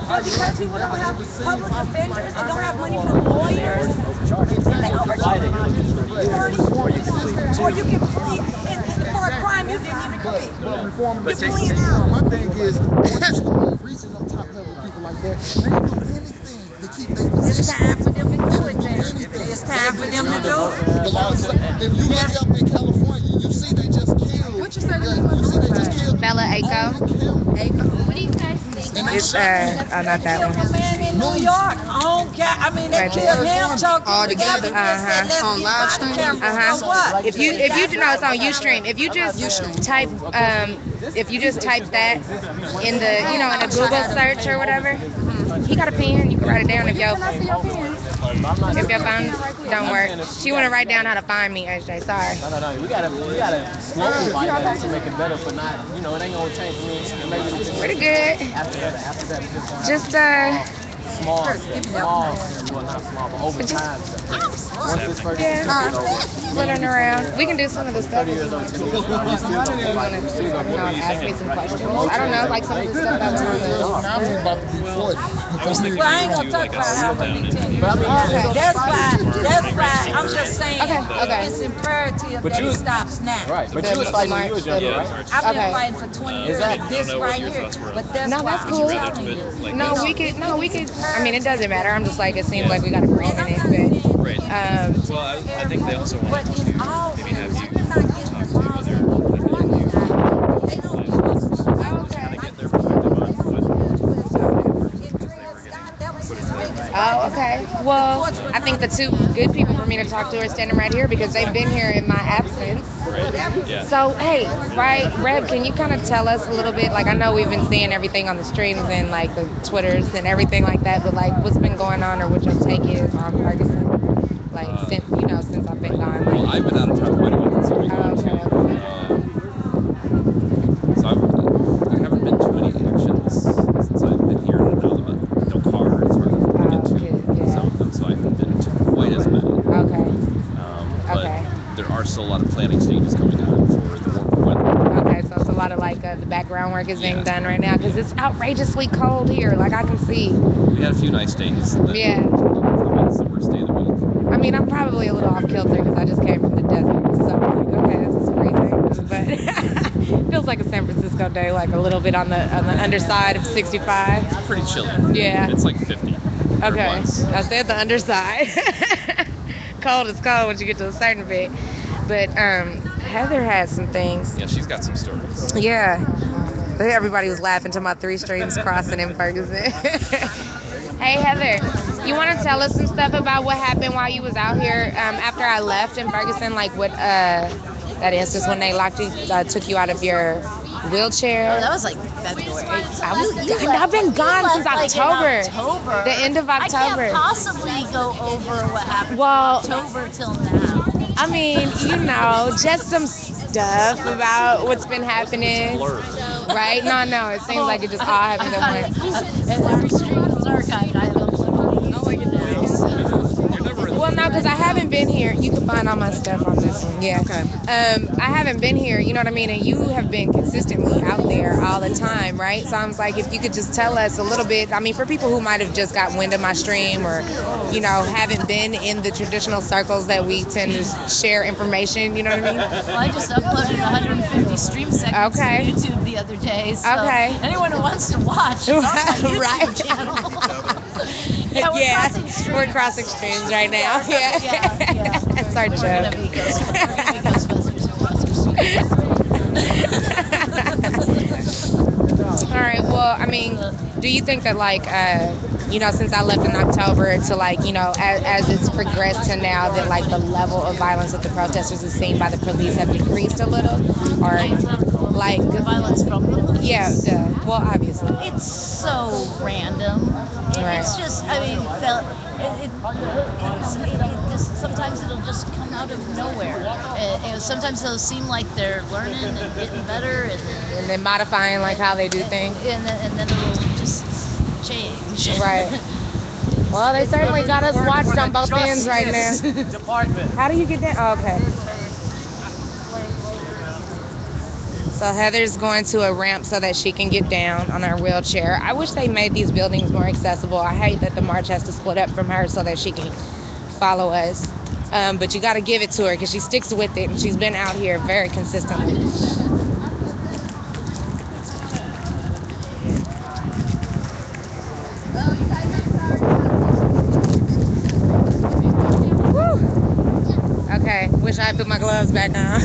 E: But because people don't have public defenders, they don't have money for lawyers, they overcharge you. Or you can plead for a crime you didn't even commit. You plead out.
I: My thing is, that's the reason I'm top level people like that. They do anything to keep their position.
K: It's time for them to do it then. It's time for them to do it.
I: If you look up in California, you see they just killed.
E: What you say?
I: You see they just killed.
B: BellaEiko.
A: What do you guys think?
B: It's not that one.
K: Man in New York, they killed him, choked
I: All
K: him
I: together?
K: on live stream. For what?
B: If you know, it's on Ustream. If you just type that in the in a Google search or whatever, he got a pen. You can write it down if your phone don't work. She want to write down how to find me, AJ. Sorry.
M: No. We gotta simplify that to make it better for not. It ain't gonna change for me. Maybe
B: Pretty good.
M: after that,
B: Just
M: small, well, not small, but over time. Once this first
B: flittering around. We can do some of the stuff if you want to. Ask me some questions. I don't know, like some of the stuff that was on the.
K: Well, I ain't gonna talk about how many 10 years. That's why I'm just saying it's imperative that it stops now.
M: Right, but you was fighting when you was younger, right?
K: I've been fighting for 20 years with this right here. But that's
B: No,
K: why
B: that's
K: I'm
B: cool.
K: telling you.
B: No, we could. I mean, it doesn't matter. I'm just like, it seems like we got agreement in it, but.
C: Right. Well, I think they also want to maybe have you talk to other people. Kind of get their perspective on
B: Okay. Well, I think the two good people for me to talk to are standing right here because they've been here in my absence.
C: Right. Yeah.
B: So, hey, right, Rev, can you kind of tell us a little bit? Like, I know we've been seeing everything on the streams and like the Twitters and everything like that, but like, what's been going on or what your take is on Ferguson? Like, since I've been gone.
C: Well, I've been out of town quite a bit since we've gone too. So I haven't been to any actions since I've been here. No cars. It's hard to get to some of them, so I haven't been to quite as many.
B: Okay.
C: But there are still a lot of planning stages going on for the warmer weather.
B: Okay, so it's a lot of like the background work is being done right now because it's outrageously cold here. Like I can see.
C: We had a few nice days.
B: Yeah.
C: It's the worst day of the week.
B: I mean, I'm probably a little off kilter because I just came from the desert, so I'm like, okay, this is freezing, but it feels like a San Francisco day, like a little bit on the underside of 65.
C: It's pretty chilly.
B: Yeah.
C: It's like 50.
B: Okay. I said the underside. Cold is cold once you get to a certain bit. But Heather had some things.
C: Yeah, she's got some stories.
B: Yeah. Everybody was laughing to my 3 streams crossing in Ferguson. Hey Heather, you want to tell us some stuff about what happened while you was out here after I left in Ferguson? Like what that instance when they locked you, took you out of your wheelchair?
L: Oh, that was like February.
B: I've been gone since October. The end of October.
L: I can't possibly go over what happened from October till now.
B: I mean, you know, just some stuff about what's been happening. Right? No, it seems like it just all happened at once.
L: And every stream is archived. I have uploaded now.
B: Well, no, because I haven't been here. You can find all my stuff on this one. Yeah. Okay. I haven't been here, you know what I mean? And you have been consistently out there all the time, right? So I was like, if you could just tell us a little bit, I mean, for people who might have just got wind of my stream or, you know, haven't been in the traditional circles that we tend to share information, you know what I mean?
L: Well, I just uploaded 150 stream seconds to YouTube the other day. So anyone who wants to watch, it's on my YouTube channel.
B: We're crossing streams right now. Yeah. That's our joke. All right. Well, I mean, do you think that like, you know, since I left in October to like, you know, as it's progressed to now that like the level of violence that the protesters have seen by the police have decreased a little, or like
L: violence from the police?
B: Yeah. Well, obviously.
L: It's so random. It's just, I mean, sometimes it'll just come out of nowhere. Sometimes they'll seem like they're learning and getting better, and
B: then modifying like how they do things.
L: And then it'll just change.
B: Right. Well, they certainly got us watched on both ends right now.
J: Department.
B: How do you get down? Oh, okay. So Heather's going to a ramp so that she can get down on her wheelchair. I wish they made these buildings more accessible. I hate that the march has to split up from her so that she can follow us. But you got to give it to her because she sticks with it, and she's been out here very consistently. Woo. Okay, wish I had put my gloves back on.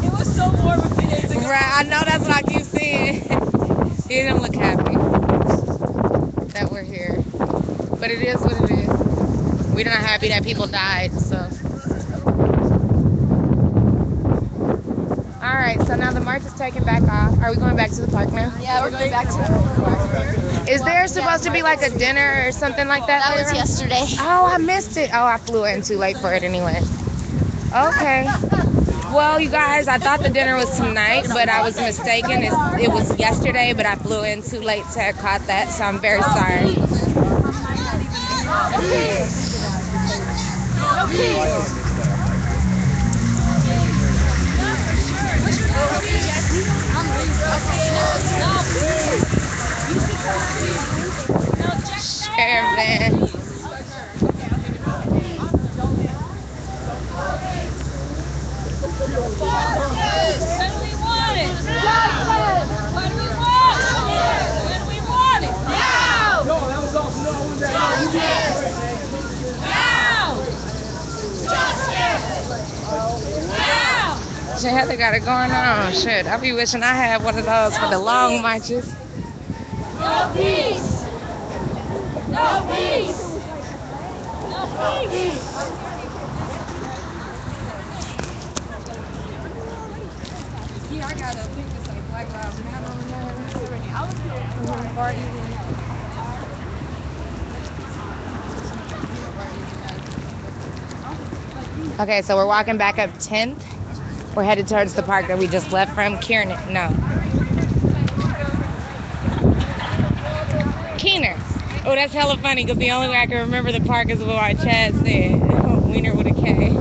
L: It was so warm a few days ago.
B: Right, I know, that's what I keep seeing. He didn't look happy that we're here. But it is what it is. We're not happy that people died, so. Alright, so now the march is taken back off. Are we going back to the park now?
A: Yeah, we're going back to the park.
B: Is there supposed to be like a dinner or something like that?
A: That was yesterday.
B: Oh, I missed it. Oh, I flew in too late for it anyway. Okay. Well, you guys, I thought the dinner was tonight, but I was mistaken. It was yesterday, but I flew in too late to have caught that, so I'm very sorry. Sheriff van.
G: When we want it. When we want it. When we want it. Now.
I: No, that was off. No,
G: Now.
B: Heather got it going on. Shit, I be wishing I had one of those for the long marches.
G: No peace. No peace.
B: Yeah, I got a thing that's like Black Lives Matter on there. Okay, so we're walking back up 10th. We're headed towards the park that we just left from. Keener. Oh, that's hella funny because the only way I can remember the park is what Chad said. Wiener with a K.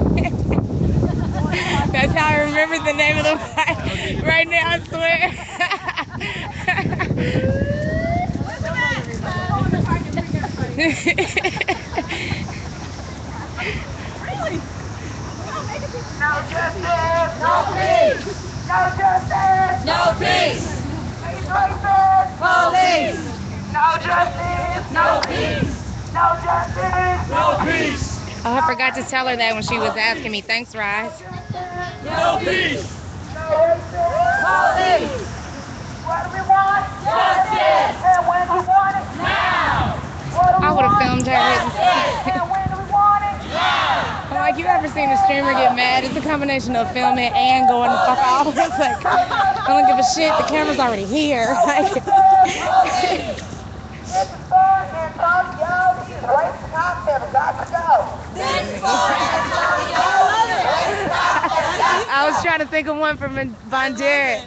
B: That's how I remember the name of the park right now, I swear.
F: No justice, no peace. No justice, no peace. These racist police. No justice, no peace. No justice, no peace.
B: Oh, I forgot to tell her that when she was asking me. Thanks, Rise.
F: No peace. No racist police. What do we want? Justice. And when do we want it? Now.
B: I would have filmed her.
F: Justice. And when do we want it? Now.
B: I'm like, you ever seen a streamer get mad? It's a combination of filming and going the fuck off. It's like, I don't give a shit. The camera's already here. Like, I was trying to think of one from Von Derek.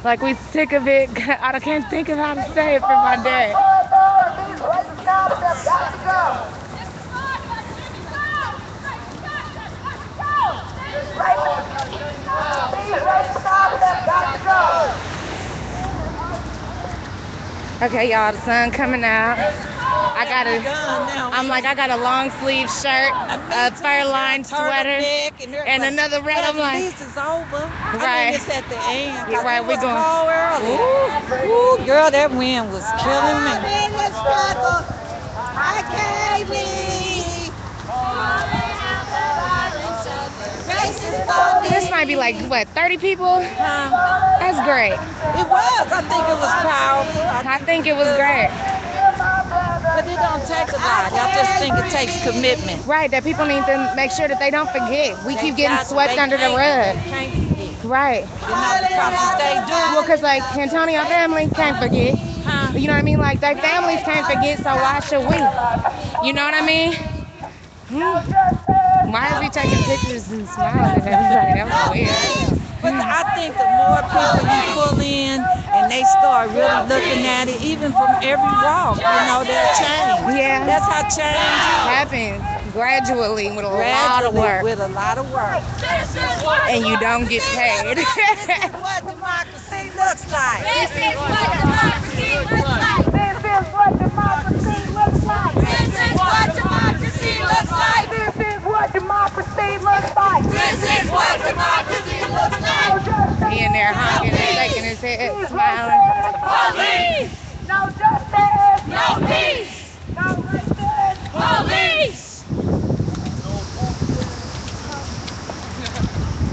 B: Like, we sick of it. I can't think of how to say it from Von Derek. Okay, y'all, the sun coming out. I got a long sleeve shirt, a fur-lined sweater, and another red. I'm like,
K: this is over.
B: Right.
K: I mean, it's at the end.
B: Yeah, right, we going.
K: Cold early. Ooh, girl, that wind was killing me. I can't leave.
B: This might be like, what, 30 people? That's great.
K: It was. I think it was powerful.
B: I think it was great.
K: But it don't take a lot. I just think it takes commitment.
B: Right, that people need to make sure that they don't forget. We keep getting swept under the rug. Right. Well, because like Antonio family can't forget. You know what I mean? Like their families can't forget, so why should we? You know what I mean? Why is he taking pictures and smiling at everybody? That was weird.
K: But I think the more people you pull in and they start really looking at it, even from every walk, they'll change.
B: Yeah.
K: That's how change
B: happens. Gradually, with a lot of work. And you don't get paid.
K: This is what democracy looks like.
F: This is what democracy looks like. This is what democracy looks like. This is what democracy looks like. This is what democracy looks like. This is what democracy looks like.
B: He in there honking and shaking his head, smiling.
F: Police! No justice! No peace! No justice! Police!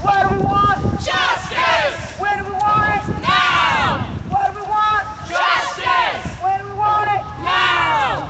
F: What do we want? Justice! When do we want it? Now! What do we want? Justice! When do we want it? Now!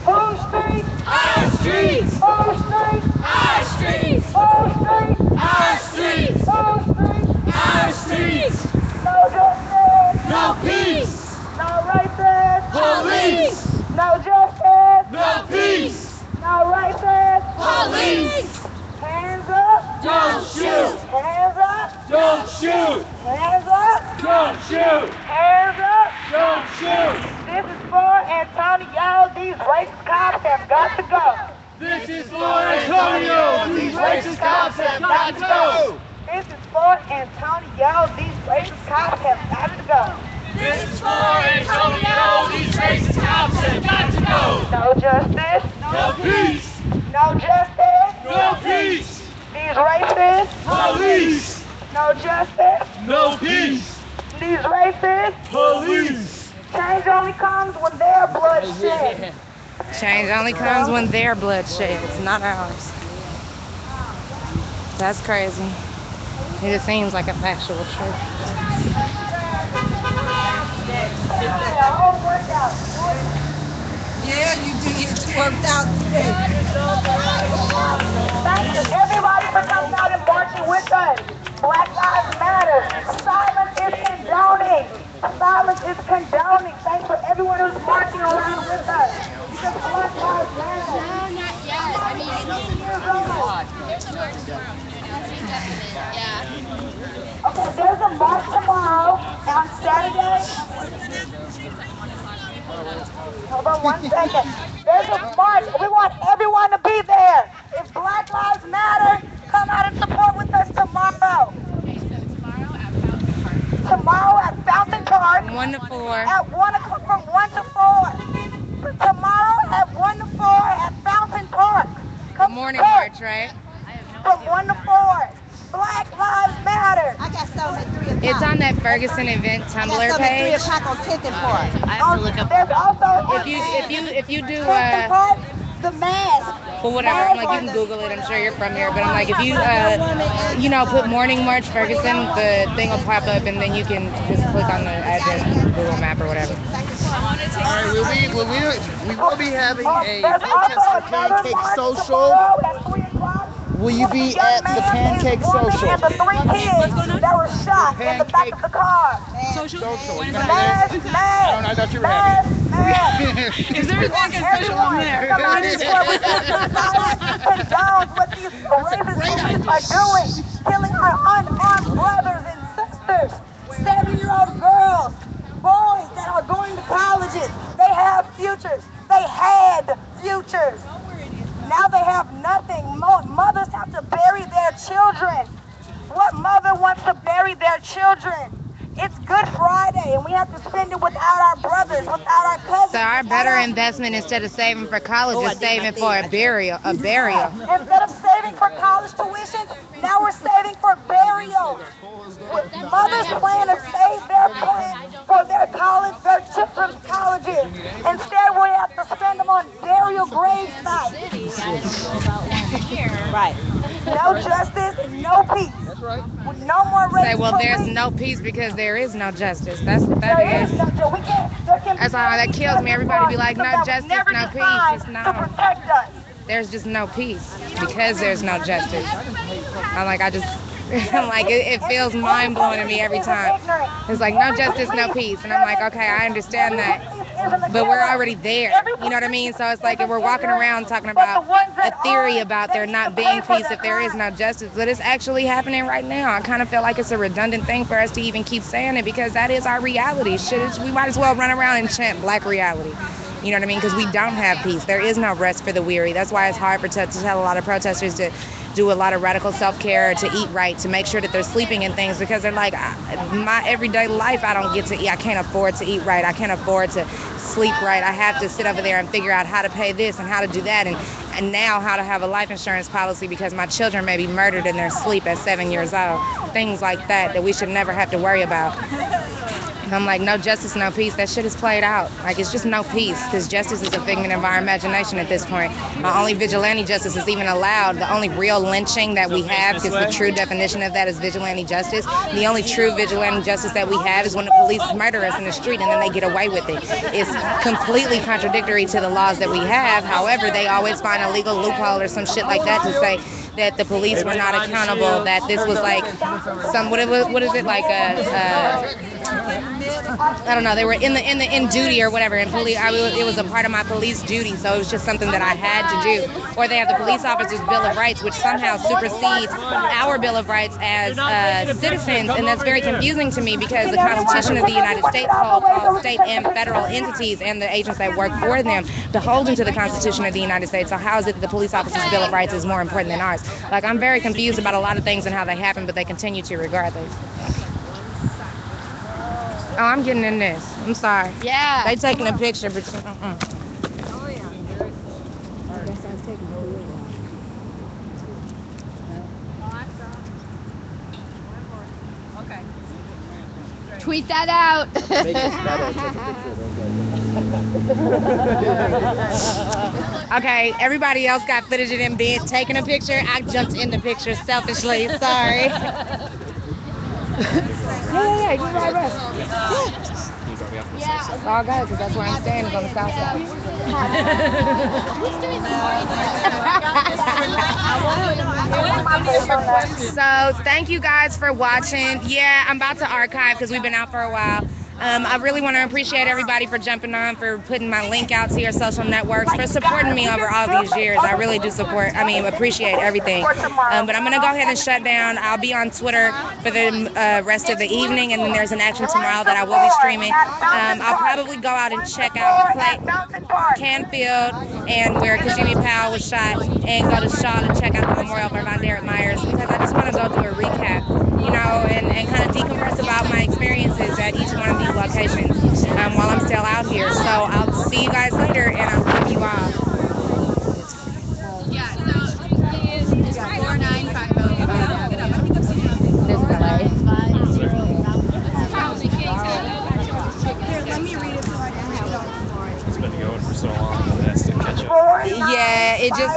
F: Whose street? Our streets! Whose street? Our streets! Whose street? Our streets! Whose street? Our streets! No justice! No peace! No racist! Police! No justice! No peace! No racist! Police! Hands up! Don't shoot! Hands up! Don't shoot! Hands up! Don't shoot! Hands up! Don't shoot! This is for Antonio. These racist cops have got to go.
I: This is for Antonio. These racist cops have got to go.
F: This is for Antonio. These racist cops have got to go.
I: This is for Antonio. These racist cops have got to go.
F: No justice.
I: No peace.
F: No justice.
I: No peace.
F: These racist
I: Police.
F: No justice.
I: No peace.
F: These racist
I: Police.
F: Change only comes when their blood shed.
B: Change only comes when their blood sheds, not ours. That's crazy. It just seems like a factual truth.
K: Yeah, you do. worked out today.
F: Thank you, everybody, for coming out and marching with us. Black Lives Matter. Silence is condoning. Silence is condoning. Thanks for everyone who's marching around with us. Because Black Lives Matter.
A: No, not yet. I mean,
F: Years old.
A: there's a march tomorrow. Yeah.
F: Okay, there's a march tomorrow on Saturday. Hold on 1 second. There's a march. We want everyone to be there. If Black Lives Matter, come out and support with us tomorrow.
A: Okay, so tomorrow at Fountain Park.
F: Tomorrow at Fountain Park.
B: 1 to 4.
F: At 1 o'clock from 1 to 4. Tomorrow at 1 to 4 at Fountain Park. Come
B: Morning march, right?
F: from 1 to 4. Black Lives Matter.
K: I got something at 3 o'clock.
B: It's on that Ferguson event
K: I got
B: Tumblr
K: something at 3
B: page.
K: o'clock on 10th and Park.
L: I have to look up.
F: There's also
B: If you do
F: Park, the mask.
B: well, whatever, I'm like, you can Google it. I'm sure you're from here, but I'm like, if you put Morning March Ferguson, the thing will pop up, and then you can just click on the address, Google Map or whatever.
I: All right, we will be having a
F: There's
I: protest
F: also
I: for
F: another
I: Pancake
F: march
I: Social.
F: tomorrow at 3 o'clock.
I: Will you be at the Pancake Social?
F: And the 3 kids that were shot in the back of the car.
I: Social. You
F: Mask, mask.
I: I thought you were happy.
F: Is there anything official on there? Condones what these racist are doing, killing our unarmed brothers and sisters, 7-year-old girls, boys that are going to colleges. They have futures. They had futures. Now they have nothing. Mothers have to bury their children. What mother wants to bury their children? It's Good Friday, and we have to spend it without our brothers, without our cousins.
B: So our better investment, instead of saving for college, is saving for a burial.
F: Instead of saving for college tuition, now we're saving for burial. Mothers plan to save their plan for their college, their children's colleges. Instead, we have to spend them on burial grave sites.
K: Right.
F: No justice, no peace.
I: That's right.
F: No more race.
B: Say, well, there's no peace because there is no justice. That's what
F: There
B: that
F: is
B: is.
F: no justice.
B: That's all that kills me. Everybody be like, no justice, no peace. It's
F: To
B: no.
F: protect us.
B: There's just no peace because there's no justice. I'm like, it feels mind blowing to me every time. It's like, no justice, no peace. And I'm like, okay, I understand that. But we're already there. You know what I mean? So it's like if we're walking around talking about a theory about there not being peace if there is no justice, but it's actually happening right now. I kind of feel like it's a redundant thing for us to even keep saying it because that is our reality. We might as well run around and chant black reality. You know what I mean? Because we don't have peace. There is no rest for the weary. That's why it's hard to tell a lot of protesters to do a lot of radical self-care, to eat right, to make sure that they're sleeping and things, because they're like, my everyday life, I don't get to eat. I can't afford to eat right. I can't afford to sleep right. I have to sit over there and figure out how to pay this and how to do that, and now how to have a life insurance policy because my children may be murdered in their sleep at 7 years old. Things like that we should never have to worry about. I'm like, no justice, no peace. That shit is played out. Like, it's just no peace because justice is a figment of our imagination at this point. The only vigilante justice is even allowed. The only real lynching that we have, because the true definition of that is vigilante justice. The only true vigilante justice that we have is when the police murder us in the street and then they get away with it. It's completely contradictory to the laws that we have. However, they always find a legal loophole or some shit like that to say that the police were not accountable, that this was like some, what is it, like I don't know, they were in duty or whatever, and it was a part of my police duty, so it was just something that I had to do. Or they have the police officers' Bill of Rights, which somehow supersedes our Bill of Rights as citizens, and that's very confusing to me because the Constitution of the United States calls all state and federal entities and the agents that work for them beholden to the Constitution of the United States. So how is it that the police officers' Bill of Rights is more important than ours? Like, I'm very confused about a lot of things and how they happen, but they continue to regardless. Oh, I'm getting in this. I'm sorry.
A: Yeah.
B: They taking a picture, but
A: Oh, yeah.
L: Okay.
A: Tweet that out.
B: Okay, everybody else got footage of them being taking a picture. I jumped in the picture selfishly. Sorry. Yeah, you right. It's all good because that's where I'm staying, is on the south side. So thank you guys for watching. Yeah, I'm about to archive because we've been out for a while. I really want to appreciate everybody for jumping on, for putting my link out to your social networks, for supporting me over all these years. I really do appreciate everything. But I'm going to go ahead and shut down. I'll be on Twitter for the rest of the evening, and then there's an action tomorrow that I will be streaming. I'll probably go out and check out Canfield and where Kajimi Powell was shot, and go to Shaw to check out the memorial for Von Derek Myers, because I just want to go do a recap, and kind of decompress about my experiences at each one of these locations while I'm still out here. So I'll see you guys later, and I love you all.
A: Yeah, so it is 4950.
B: This is LA.
E: Here, let me read it so I can read it.
C: It's been going for so long, it has to catch up.
B: Yeah, it just